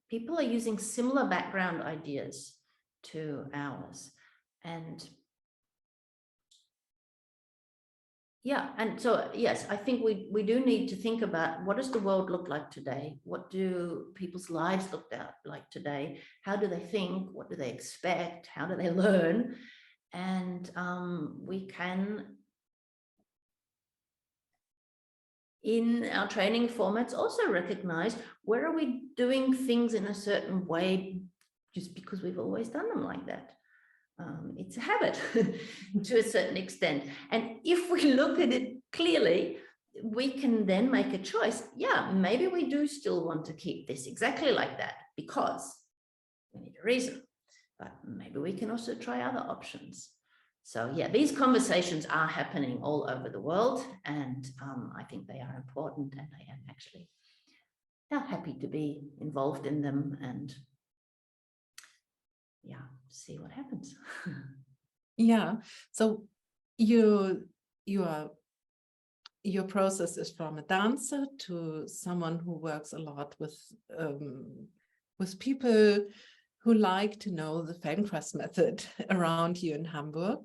People are using similar background ideas to ours. And yeah, and so, yes, I think we do need to think about what does the world look like today? What do people's lives look like today? How do they think? What do they expect? How do they learn? And we can, in our training formats, also recognize where are we doing things in a certain way just because we've always done them like that. It's a habit to a certain extent. And if we look at it clearly, we can then make a choice. Yeah, maybe we do still want to keep this exactly like that because we need a reason, but maybe we can also try other options. So yeah, these conversations are happening all over the world, and I think they are important, and I am actually happy to be involved in them and yeah, see what happens. Yeah. So your process is from a dancer to someone who works a lot with people who like to know the Feldenkrais method around here in Hamburg.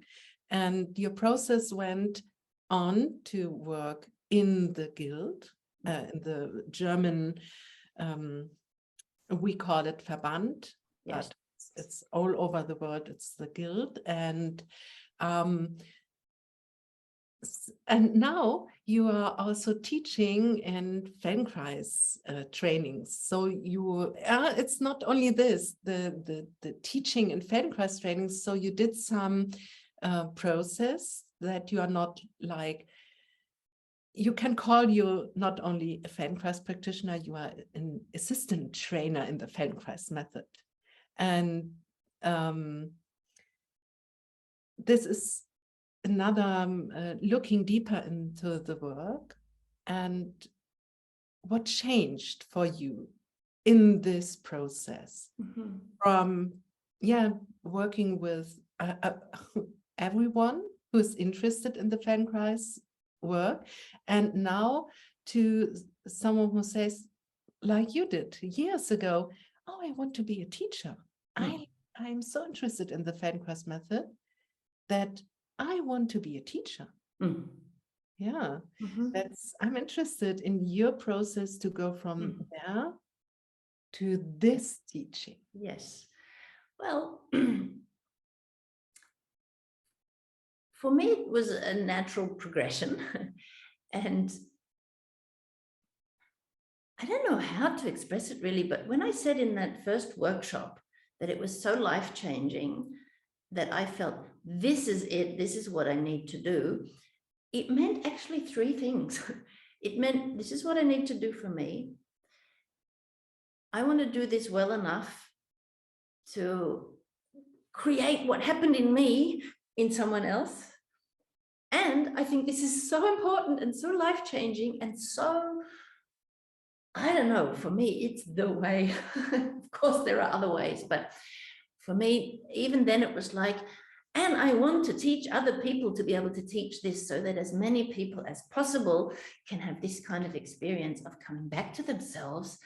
And your process went on to work in the guild, in the German, we call it Verband, Yes. but it's all over the world, it's the guild. And now you are also teaching in Feldenkrais trainings. So you, it's not only this, the teaching in Feldenkrais trainings. So you did some process that you are not like, you can call you not only a Feldenkrais practitioner, you are an assistant trainer in the Feldenkrais method. And this is another looking deeper into the work and what changed for you in this process from working with everyone who's interested in the Feldenkrais work, and now to someone who says, like you did years ago, oh, I want to be a teacher. I'm so interested in the Feldenkrais method that I want to be a teacher. Yeah, I'm interested in your process to go from there to this teaching. Yes. Well, for me, it was a natural progression. And I don't know how to express it really, but when I said in that first workshop that it was so life-changing, that I felt this is it, this is what I need to do, it meant actually three things. It meant this is what I need to do for me. I want to do this well enough to create what happened in me in someone else. And I think this is so important and so life-changing and so, I don't know, for me, it's the way. Of course, there are other ways, but for me, even then it was like, and I want to teach other people to be able to teach this so that as many people as possible can have this kind of experience of coming back to themselves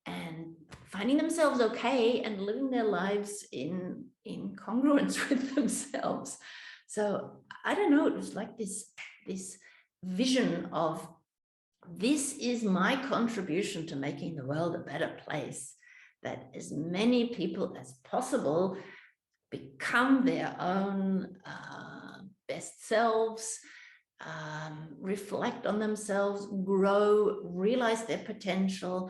and finding themselves okay and living their lives in congruence with themselves. So I don't know, it was like this vision of this is my contribution to making the world a better place, that as many people as possible become their own best selves, reflect on themselves, grow, realize their potential.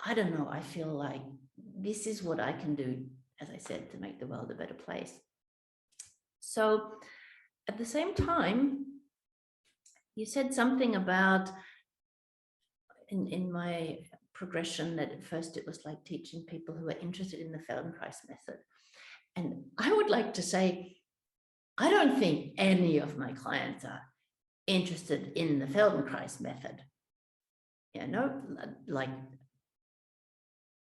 I don't know, I feel like this is what I can do, as I said, to make the world a better place. So at the same time, you said something about, in my progression that at first it was like teaching people who are interested in the Feldenkrais method. And I would like to say, I don't think any of my clients are interested in the Feldenkrais method. Like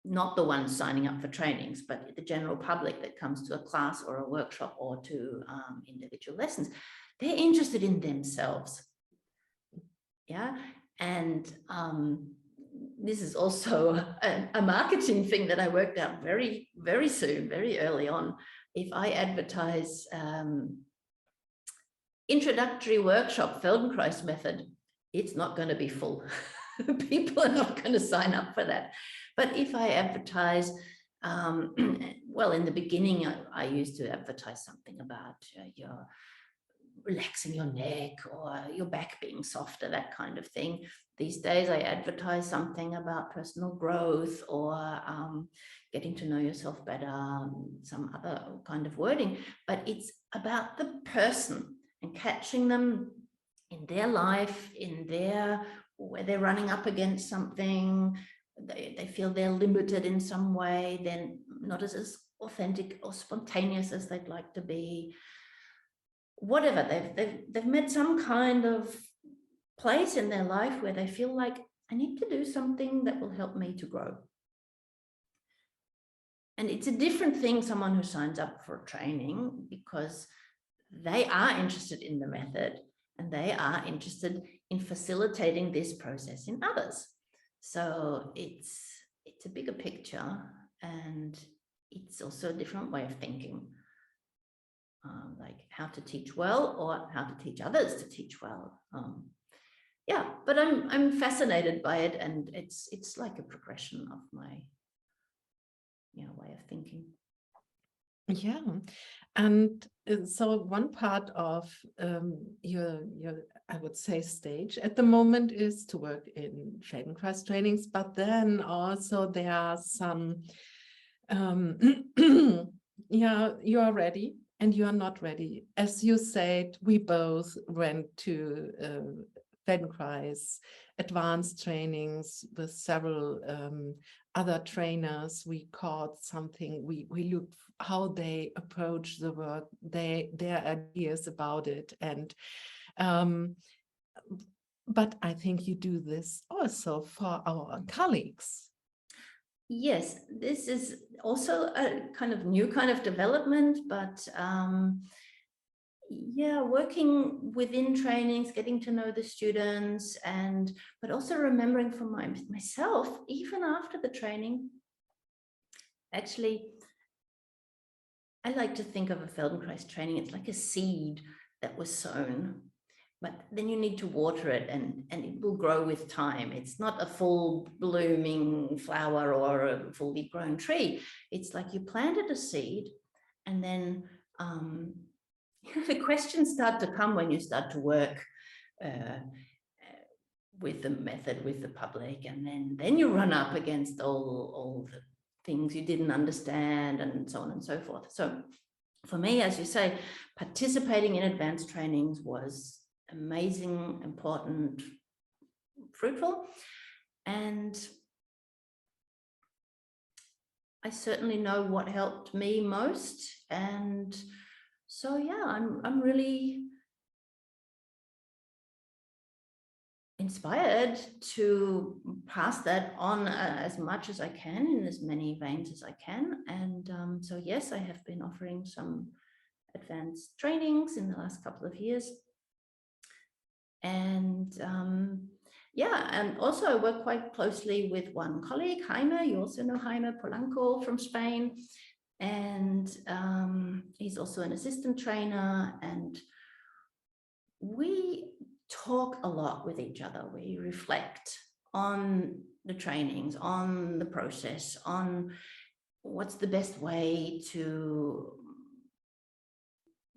not the ones signing up for trainings, but the general public that comes to a class or a workshop or to individual lessons, they're interested in themselves. Yeah. And this is also a marketing thing that I worked out very, very soon, very early on. If I advertise introductory workshop, Feldenkrais method, it's not going to be full. People are not going to sign up for that. But if I advertise, well, in the beginning, I used to advertise something about your relaxing your neck or your back being softer, that kind of thing. These days, I advertise something about personal growth or getting to know yourself better, some other kind of wording. But it's about the person and catching them in their life, where they're running up against something. They feel they're limited in some way, then not as authentic or spontaneous as they'd like to be. Whatever, they've met some kind of place in their life where they feel like, I need to do something that will help me to grow. And it's a different thing, someone who signs up for a training, because they are interested in the method and they are interested in facilitating this process in others. So it's a bigger picture, and it's also a different way of thinking, like how to teach well or how to teach others to teach well. Yeah, but I'm fascinated by it, and it's like a progression of my way of thinking. Yeah, and so one part of your I would say stage at the moment is to work in Feldenkrais trainings, but then also there are some yeah, you are ready and you are not ready. As you said, we both went to Feldenkrais advanced trainings with several other trainers. We caught something, we looked how they approach the work, their ideas about it. And but I think you do this also for our colleagues. Yes, this is also a kind of new kind of development, but yeah, working within trainings, getting to know the students, but also remembering for myself, even after the training, actually, I like to think of a Feldenkrais training, it's like a seed that was sown, but then you need to water it and it will grow with time. It's not a full blooming flower or a fully grown tree. It's like you planted a seed, and then the questions start to come when you start to work with the method, with the public, and then you run up against all the things you didn't understand and so on and so forth. So for me, as you say, participating in advanced trainings was amazing, important, fruitful, and I certainly know what helped me most. And so yeah, I'm really inspired to pass that on as much as I can, in as many veins as I can. And so yes, I have been offering some advanced trainings in the last couple of years. And yeah, and also I work quite closely with one colleague, Jaime. You also know Jaime Polanco from Spain. And he's also an assistant trainer, and we talk a lot with each other. We reflect on the trainings, on the process, on what's the best way to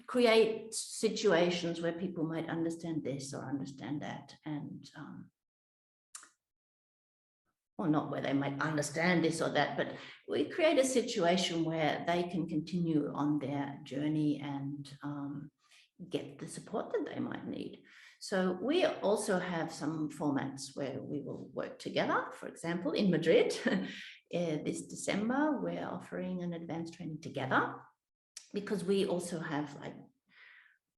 create situations where people might understand this or understand that, and or not where they might understand this or that, but we create a situation where they can continue on their journey and get the support that they might need. So we also have some formats where we will work together. For example, in Madrid, this December, we're offering an advanced training together, because we also have, like,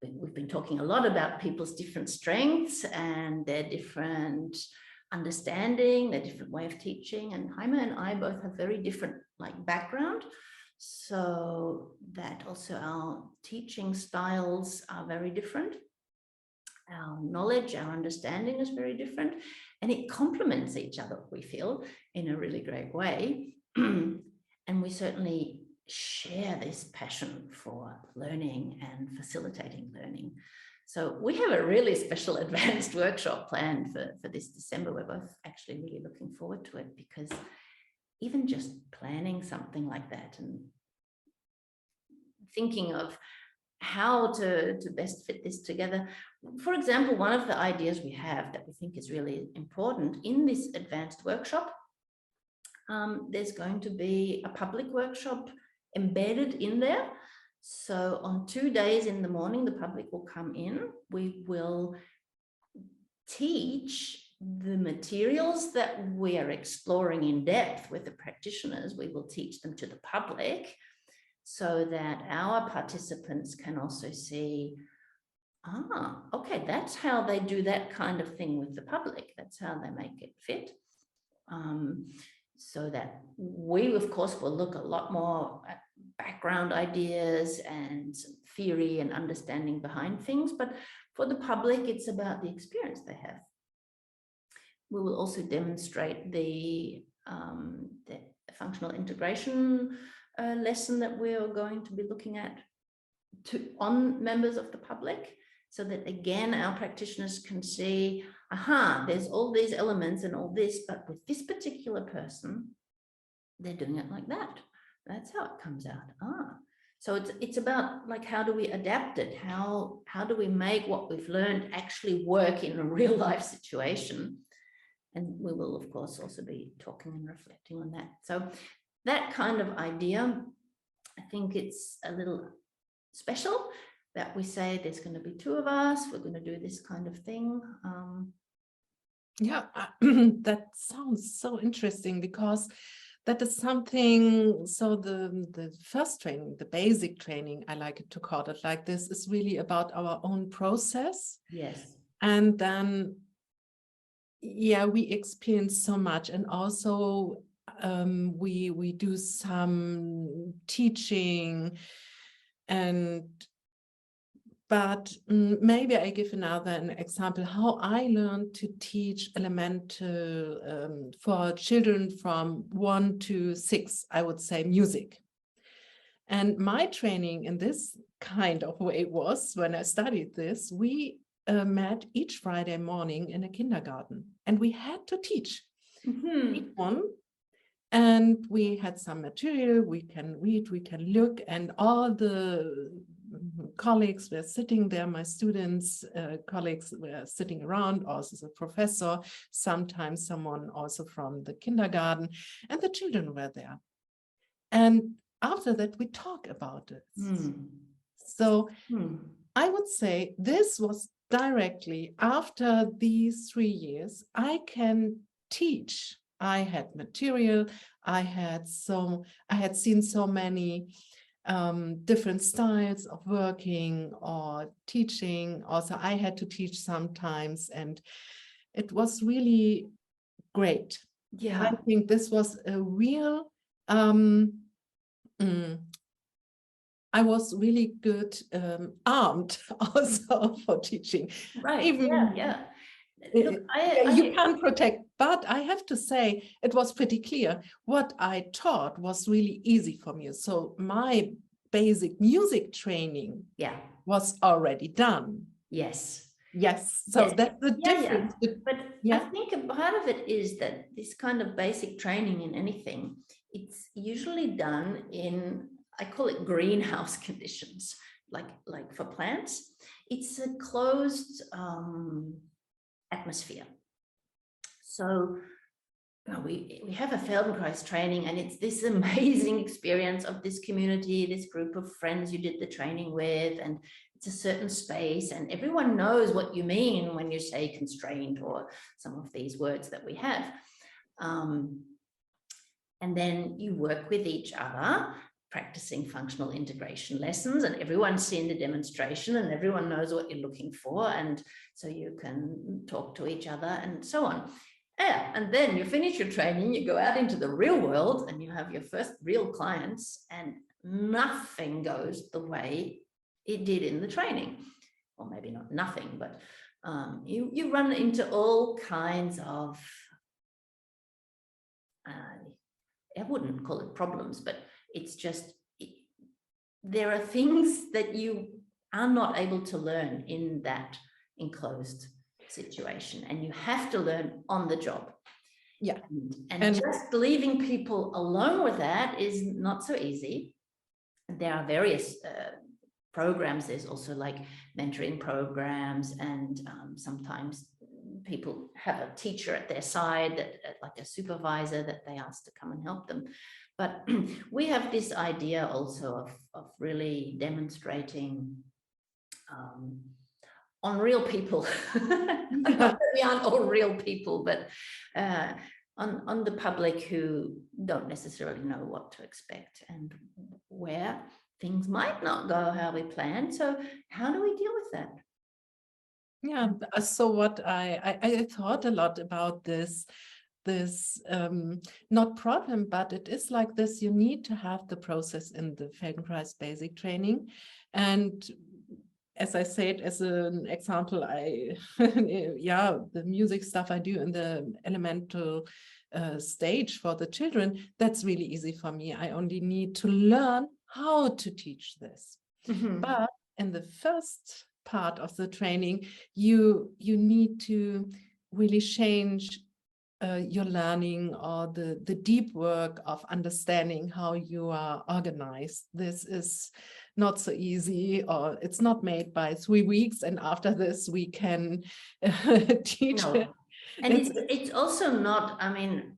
we've been talking a lot about people's different strengths and their different understanding, their different way of teaching. And Jaime and I both have very different, like, background. So that also our teaching styles are very different. Our knowledge, our understanding is very different, and it complements each other, we feel, in a really great way. And we certainly share this passion for learning and facilitating learning. So we have a really special advanced workshop planned for this December. We're both actually really looking forward to it, because even just planning something like that and thinking of how to best fit this together. For example, one of the ideas we have that we think is really important in this advanced workshop, there's going to be a public workshop embedded in there. So on 2 days in the morning, the public will come in. We will teach the materials that we are exploring in depth with the practitioners. We will teach them to the public, so that our participants can also see, okay, that's how they do that kind of thing with the public. That's how they make it fit. So that we, of course, will look a lot more at background ideas and theory and understanding behind things. But for the public, it's about the experience they have. We will also demonstrate the functional integration lesson that we are going to be looking at on members of the public, so that, again, our practitioners can see, there's all these elements and all this, but with this particular person, they're doing it like that. That's how it comes out. So it's about, like, how do we adapt it? How do we make what we've learned actually work in a real life situation? And we will, of course, also be talking and reflecting on that. So that kind of idea, I think it's a little special that we say there's going to be 2 of us, we're going to do this kind of thing. Yeah, that sounds so interesting, because that is something, so the first training, the basic training, I like it to call it like this, is really about our own process. Yes. And then, yeah, we experience so much, and also we do some teaching, but maybe I give an example how I learned to teach elemental for children from 1 to 6, I would say, music. And my training in this kind of way was, when I studied this, we met each Friday morning in a kindergarten, and we had to teach each one. And we had some material, we can read, we can look, and all the colleagues were sitting there, my students, colleagues were sitting around, also the professor, sometimes someone also from the kindergarten, and the children were there. And after that, we talk about it. So I would say this was directly after these 3 years, I can teach. I had material, I had seen so many different styles of working or teaching. Also, I had to teach sometimes, and it was really great. Yeah, I think this was a real, I was really good armed also for teaching. right. Even, yeah. Look, you can't protect, but I have to say it was pretty clear. What I taught was really easy for me. So my basic music training was already done. Yes. So that's the difference. But I think a part of it is that this kind of basic training in anything, it's usually done in, I call it greenhouse conditions, like for plants. It's a closed atmosphere. So we have a Feldenkrais training, and it's this amazing experience of this community, this group of friends you did the training with, and it's a certain space, and everyone knows what you mean when you say constrained or some of these words that we have. And then you work with each other, practicing functional integration lessons, and everyone's seen the demonstration and everyone knows what you're looking for, and so you can talk to each other and so on. Yeah, and then you finish your training, you go out into the real world and you have your first real clients, and nothing goes the way it did in the training. Or maybe not nothing, but you run into all kinds of, I wouldn't call it problems, but it's just, there are things that you are not able to learn in that enclosed situation, and you have to learn on the job. Yeah. And just leaving people alone with that is not so easy. There are various programs. There's also like mentoring programs, and sometimes people have a teacher at their side, that, like a supervisor, that they ask to come and help them. But we have this idea also of really demonstrating on real people. Not that we aren't all real people, but on the public who don't necessarily know what to expect, and where things might not go how we planned. So how do we deal with that? Yeah, so what I thought a lot about this not problem, but it is like this: you need to have the process in the Feldenkrais basic training. And as I said, as an example, yeah, the music stuff I do in the elemental stage for the children, that's really easy for me. I only need to learn how to teach this. Mm-hmm. But in the first part of the training, you need to really change your learning, or the deep work of understanding how you are organized. This is not so easy, or it's not made by 3 weeks and after this we can teach it. And it's also not, I mean,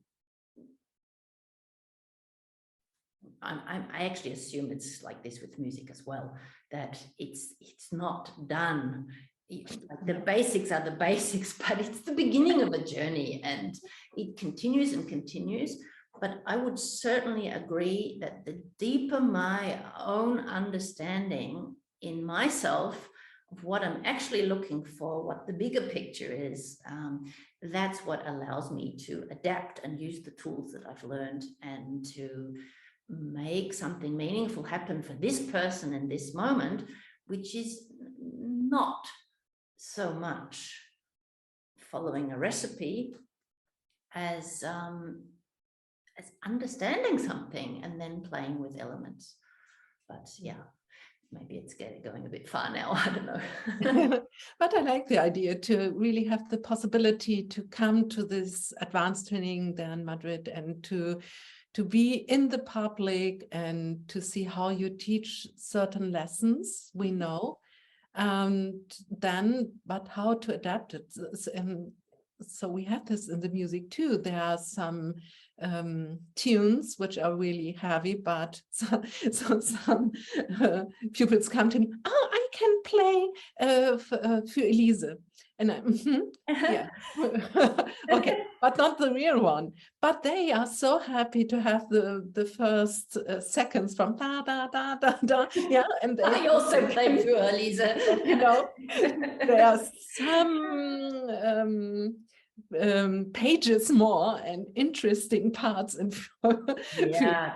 I actually assume it's like this with music as well, that it's not done. Like the basics are the basics, but it's the beginning of a journey, and it continues and continues. But I would certainly agree that the deeper my own understanding in myself of what I'm actually looking for, what the bigger picture is, that's what allows me to adapt and use the tools that I've learned, and to make something meaningful happen for this person in this moment, which is not so much following a recipe as understanding something and then playing with elements. But yeah, maybe it's going a bit far now, I don't know. But I like the idea to really have the possibility to come to this advanced training there in Madrid, and to be in the public and to see how you teach certain lessons we know, and then, but how to adapt it. So we have this in the music too. There are some tunes which are really heavy, but so some pupils come to me, oh, I can play für Elise. And yeah, okay, but not the real one. But they are so happy to have the first seconds from da da da da da. Yeah, and I also play für Elise. You know, there are some pages more and interesting parts, and yeah,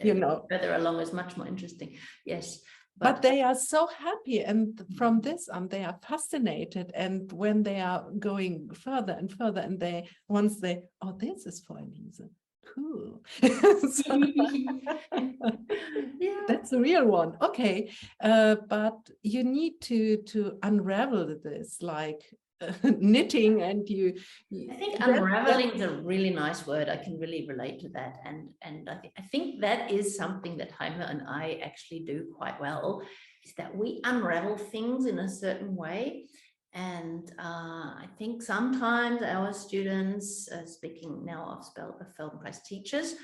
you know, further along is much more interesting. Yes. But they are so happy, and from this on, they are fascinated. And when they are going further and further, and once they, oh, this is for Elise, cool. So, yeah. That's the real one. Okay, but you need to unravel this, like knitting, and I think unraveling is a really nice word. I can really relate to that, and I think that is something that Jaime and I actually do quite well, is that we unravel things in a certain way. And I think sometimes our students, speaking now of Feldenkrais teachers,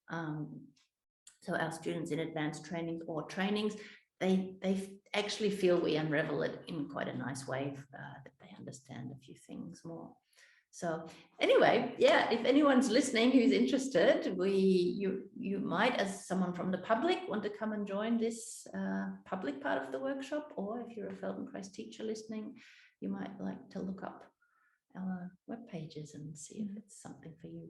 so our students in advanced trainings or trainings, they actually feel we unravel it in quite a nice way, that they understand a few things more. So anyway, yeah, if anyone's listening who's interested, you might, as someone from the public, want to come and join this public part of the workshop, or if you're a Feldenkrais teacher listening, you might like to look up our web pages and see if it's something for you.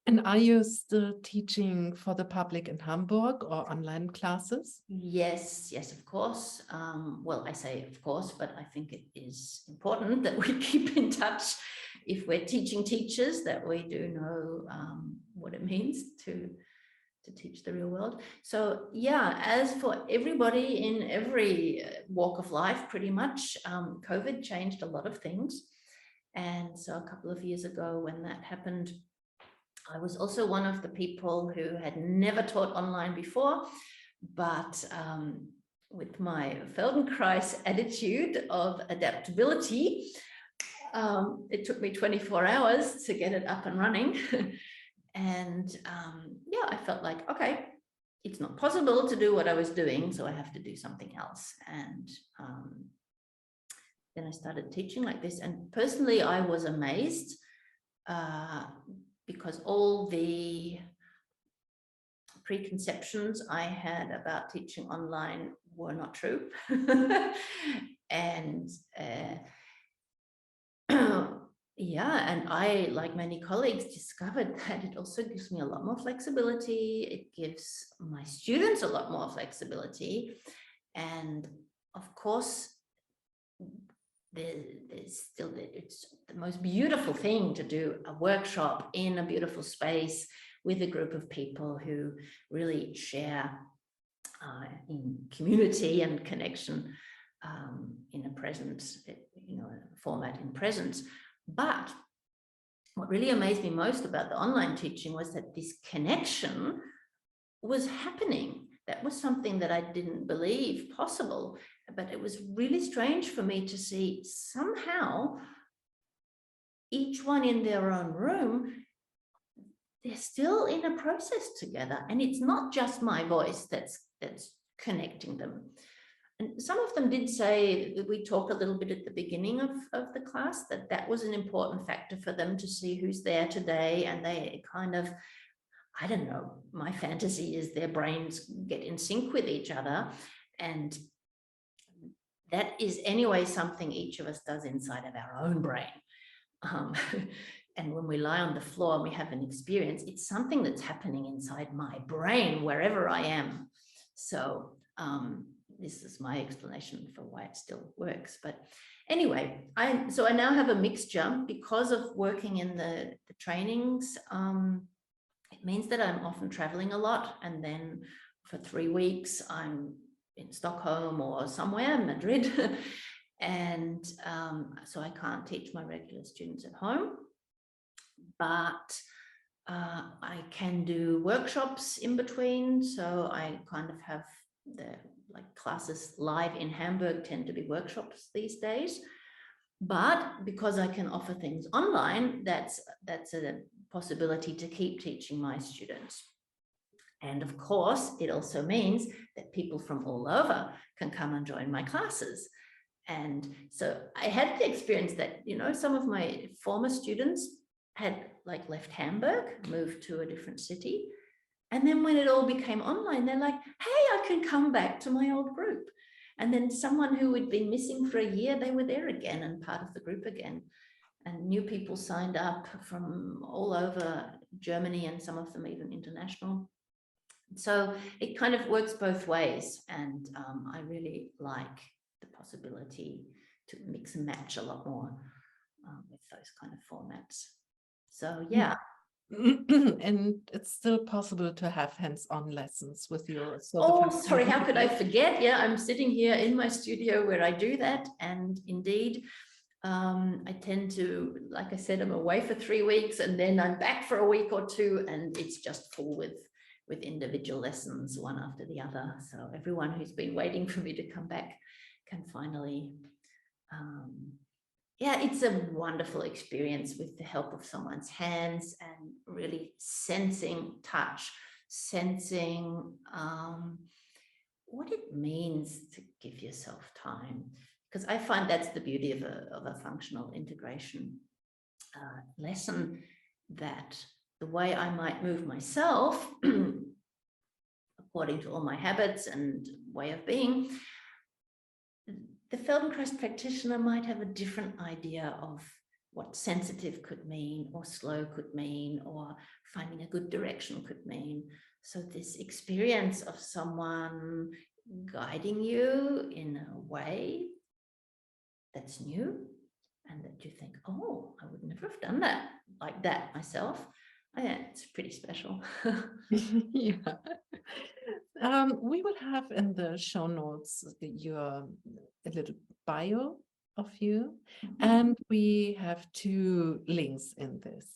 And are you still teaching for the public in Hamburg or online classes? Yes, of course. Well, I say of course, but I think it is important that we keep in touch if we're teaching teachers, that we do know what it means to teach the real world. So yeah, as for everybody in every walk of life, pretty much, COVID changed a lot of things. And so a couple of years ago when that happened, I was also one of the people who had never taught online before, but with my Feldenkrais attitude of adaptability, it took me 24 hours to get it up and running. And yeah, I felt like, okay, it's not possible to do what I was doing, so I have to do something else. And then I started teaching like this. And personally, I was amazed because all the preconceptions I had about teaching online were not true. And yeah, and I, like many colleagues, discovered that it also gives me a lot more flexibility. It gives my students a lot more flexibility. And of course, there's still, it's the most beautiful thing to do a workshop in a beautiful space with a group of people who really share in community and connection in a presence, you know, a format in presence. But what really amazed me most about the online teaching was that this connection was happening. That was something that I didn't believe possible, but it was really strange for me to see somehow each one in their own room, they're still in a process together. And it's not just my voice that's connecting them. And some of them did say, that we talked a little bit at the beginning of the class, that was an important factor for them to see who's there today. And they kind of, I don't know, my fantasy is their brains get in sync with each other. And that is anyway something each of us does inside of our own brain. And when we lie on the floor and we have an experience, it's something that's happening inside my brain, wherever I am. So this is my explanation for why it still works. But anyway, so I now have a mixture because of working in the trainings. It means that I'm often traveling a lot, and then for 3 weeks I'm in Stockholm or somewhere, Madrid. And so I can't teach my regular students at home, but I can do workshops in between. So I kind of have the classes live in Hamburg tend to be workshops these days. But because I can offer things online, that's a possibility to keep teaching my students. And of course, it also means that people from all over can come and join my classes. And so I had the experience that, you know, some of my former students had left Hamburg, moved to a different city. And then when it all became online, they're like, hey, I can come back to my old group. And then someone who had been missing for a year, they were there again and part of the group again. And new people signed up from all over Germany, and some of them even international. So it kind of works both ways. And I really like the possibility to mix and match a lot more with those kind of formats. So yeah. And it's still possible to have hands-on lessons with your sorry, how could I forget? Yeah, I'm sitting here in my studio where I do that. And indeed, I tend to, like I said, I'm away for 3 weeks and then I'm back for a week or two, and it's just full with individual lessons, one after the other. So everyone who's been waiting for me to come back can finally yeah, it's a wonderful experience with the help of someone's hands and really sensing touch, sensing what it means to give yourself time, because I find that's the beauty of a functional integration lesson, that the way I might move myself according to all my habits and way of being, the Feldenkrais practitioner might have a different idea of what sensitive could mean, or slow could mean, or finding a good direction could mean. So this experience of someone guiding you in a way that's new, and that you think, oh, I would never have done that like that myself. Yeah, it's pretty special. Yeah. We will have in the show notes a little bio of you, and we have 2 links in this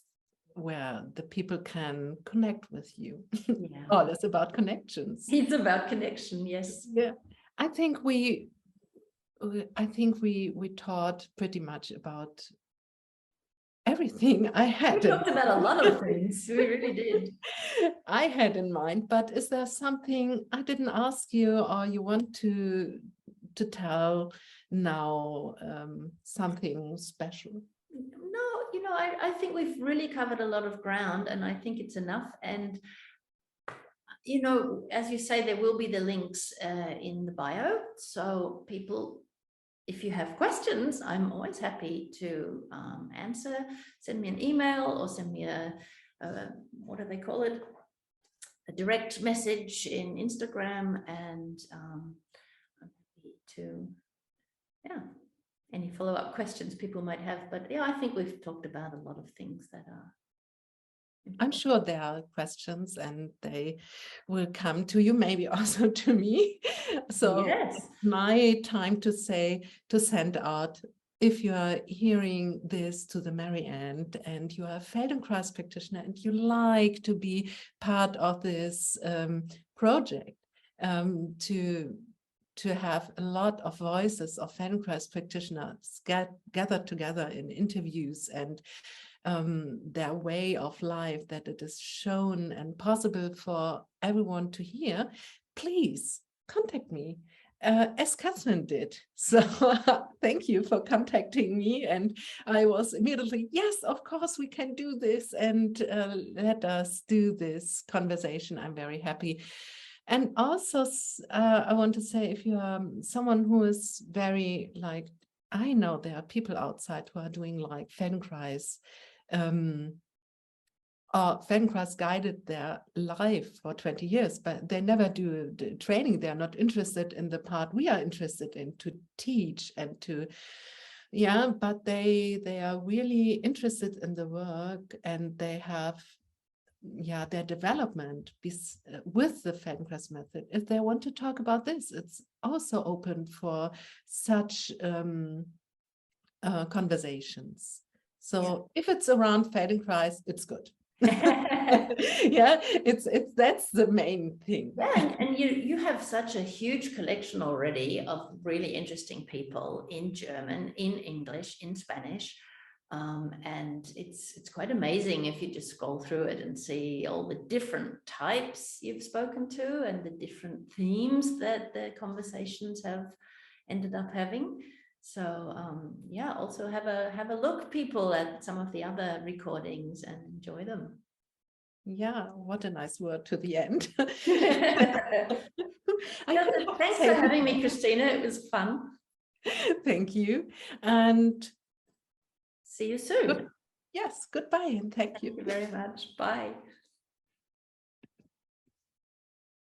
where the people can connect with you. Yeah. All is about connections. It's about connection, yes. Yeah, I think we taught pretty much about everything I had. We talked about a lot of things. We really did. I had in mind, but is there something I didn't ask you, or you want to tell now, something special? No, I think we've really covered a lot of ground, and I think it's enough. And as you say, there will be the links in the bio, so people, if you have questions, I'm always happy to answer. Send me an email, or send me a what do they call it? A direct message in Instagram, and I'm happy to, any follow-up questions people might have. But yeah, I think we've talked about a lot of things that are important. I'm sure there are questions, and they will come to you, maybe also to me. So yes, it's my time to send out, if you are hearing this to the very end and you are a Feldenkrais practitioner and you like to be part of this project, to have a lot of voices of Feldenkrais practitioners gathered together in interviews, and their way of life, that it is shown and possible for everyone to hear, please contact me, as Kathryn did. So thank you for contacting me, and I was immediately, yes, of course we can do this, and let us do this conversation. I'm very happy. And also I want to say, if you are someone who is very, like, I know there are people outside who are doing like Feldenkrais, or Feldenkrais guided their life for 20 years, but they never do the training. They're not interested in the part we are interested in, to teach and to, but they are really interested in the work, and they have, their development with the Feldenkrais method. If they want to talk about this, it's also open for such conversations. So if it's around Feldenkrais, it's good. That's the main thing. And you have such a huge collection already of really interesting people in German, in English, in Spanish, and it's quite amazing if you just scroll through it and see all the different types you've spoken to, and the different themes that the conversations have ended up having. So also have a look, people, at some of the other recordings and enjoy them. Yeah, what a nice word to the end. Thanks for having me, Christina. It was fun. Thank you. And see you soon. Yes, goodbye, and thank you. Thank you very much. Bye.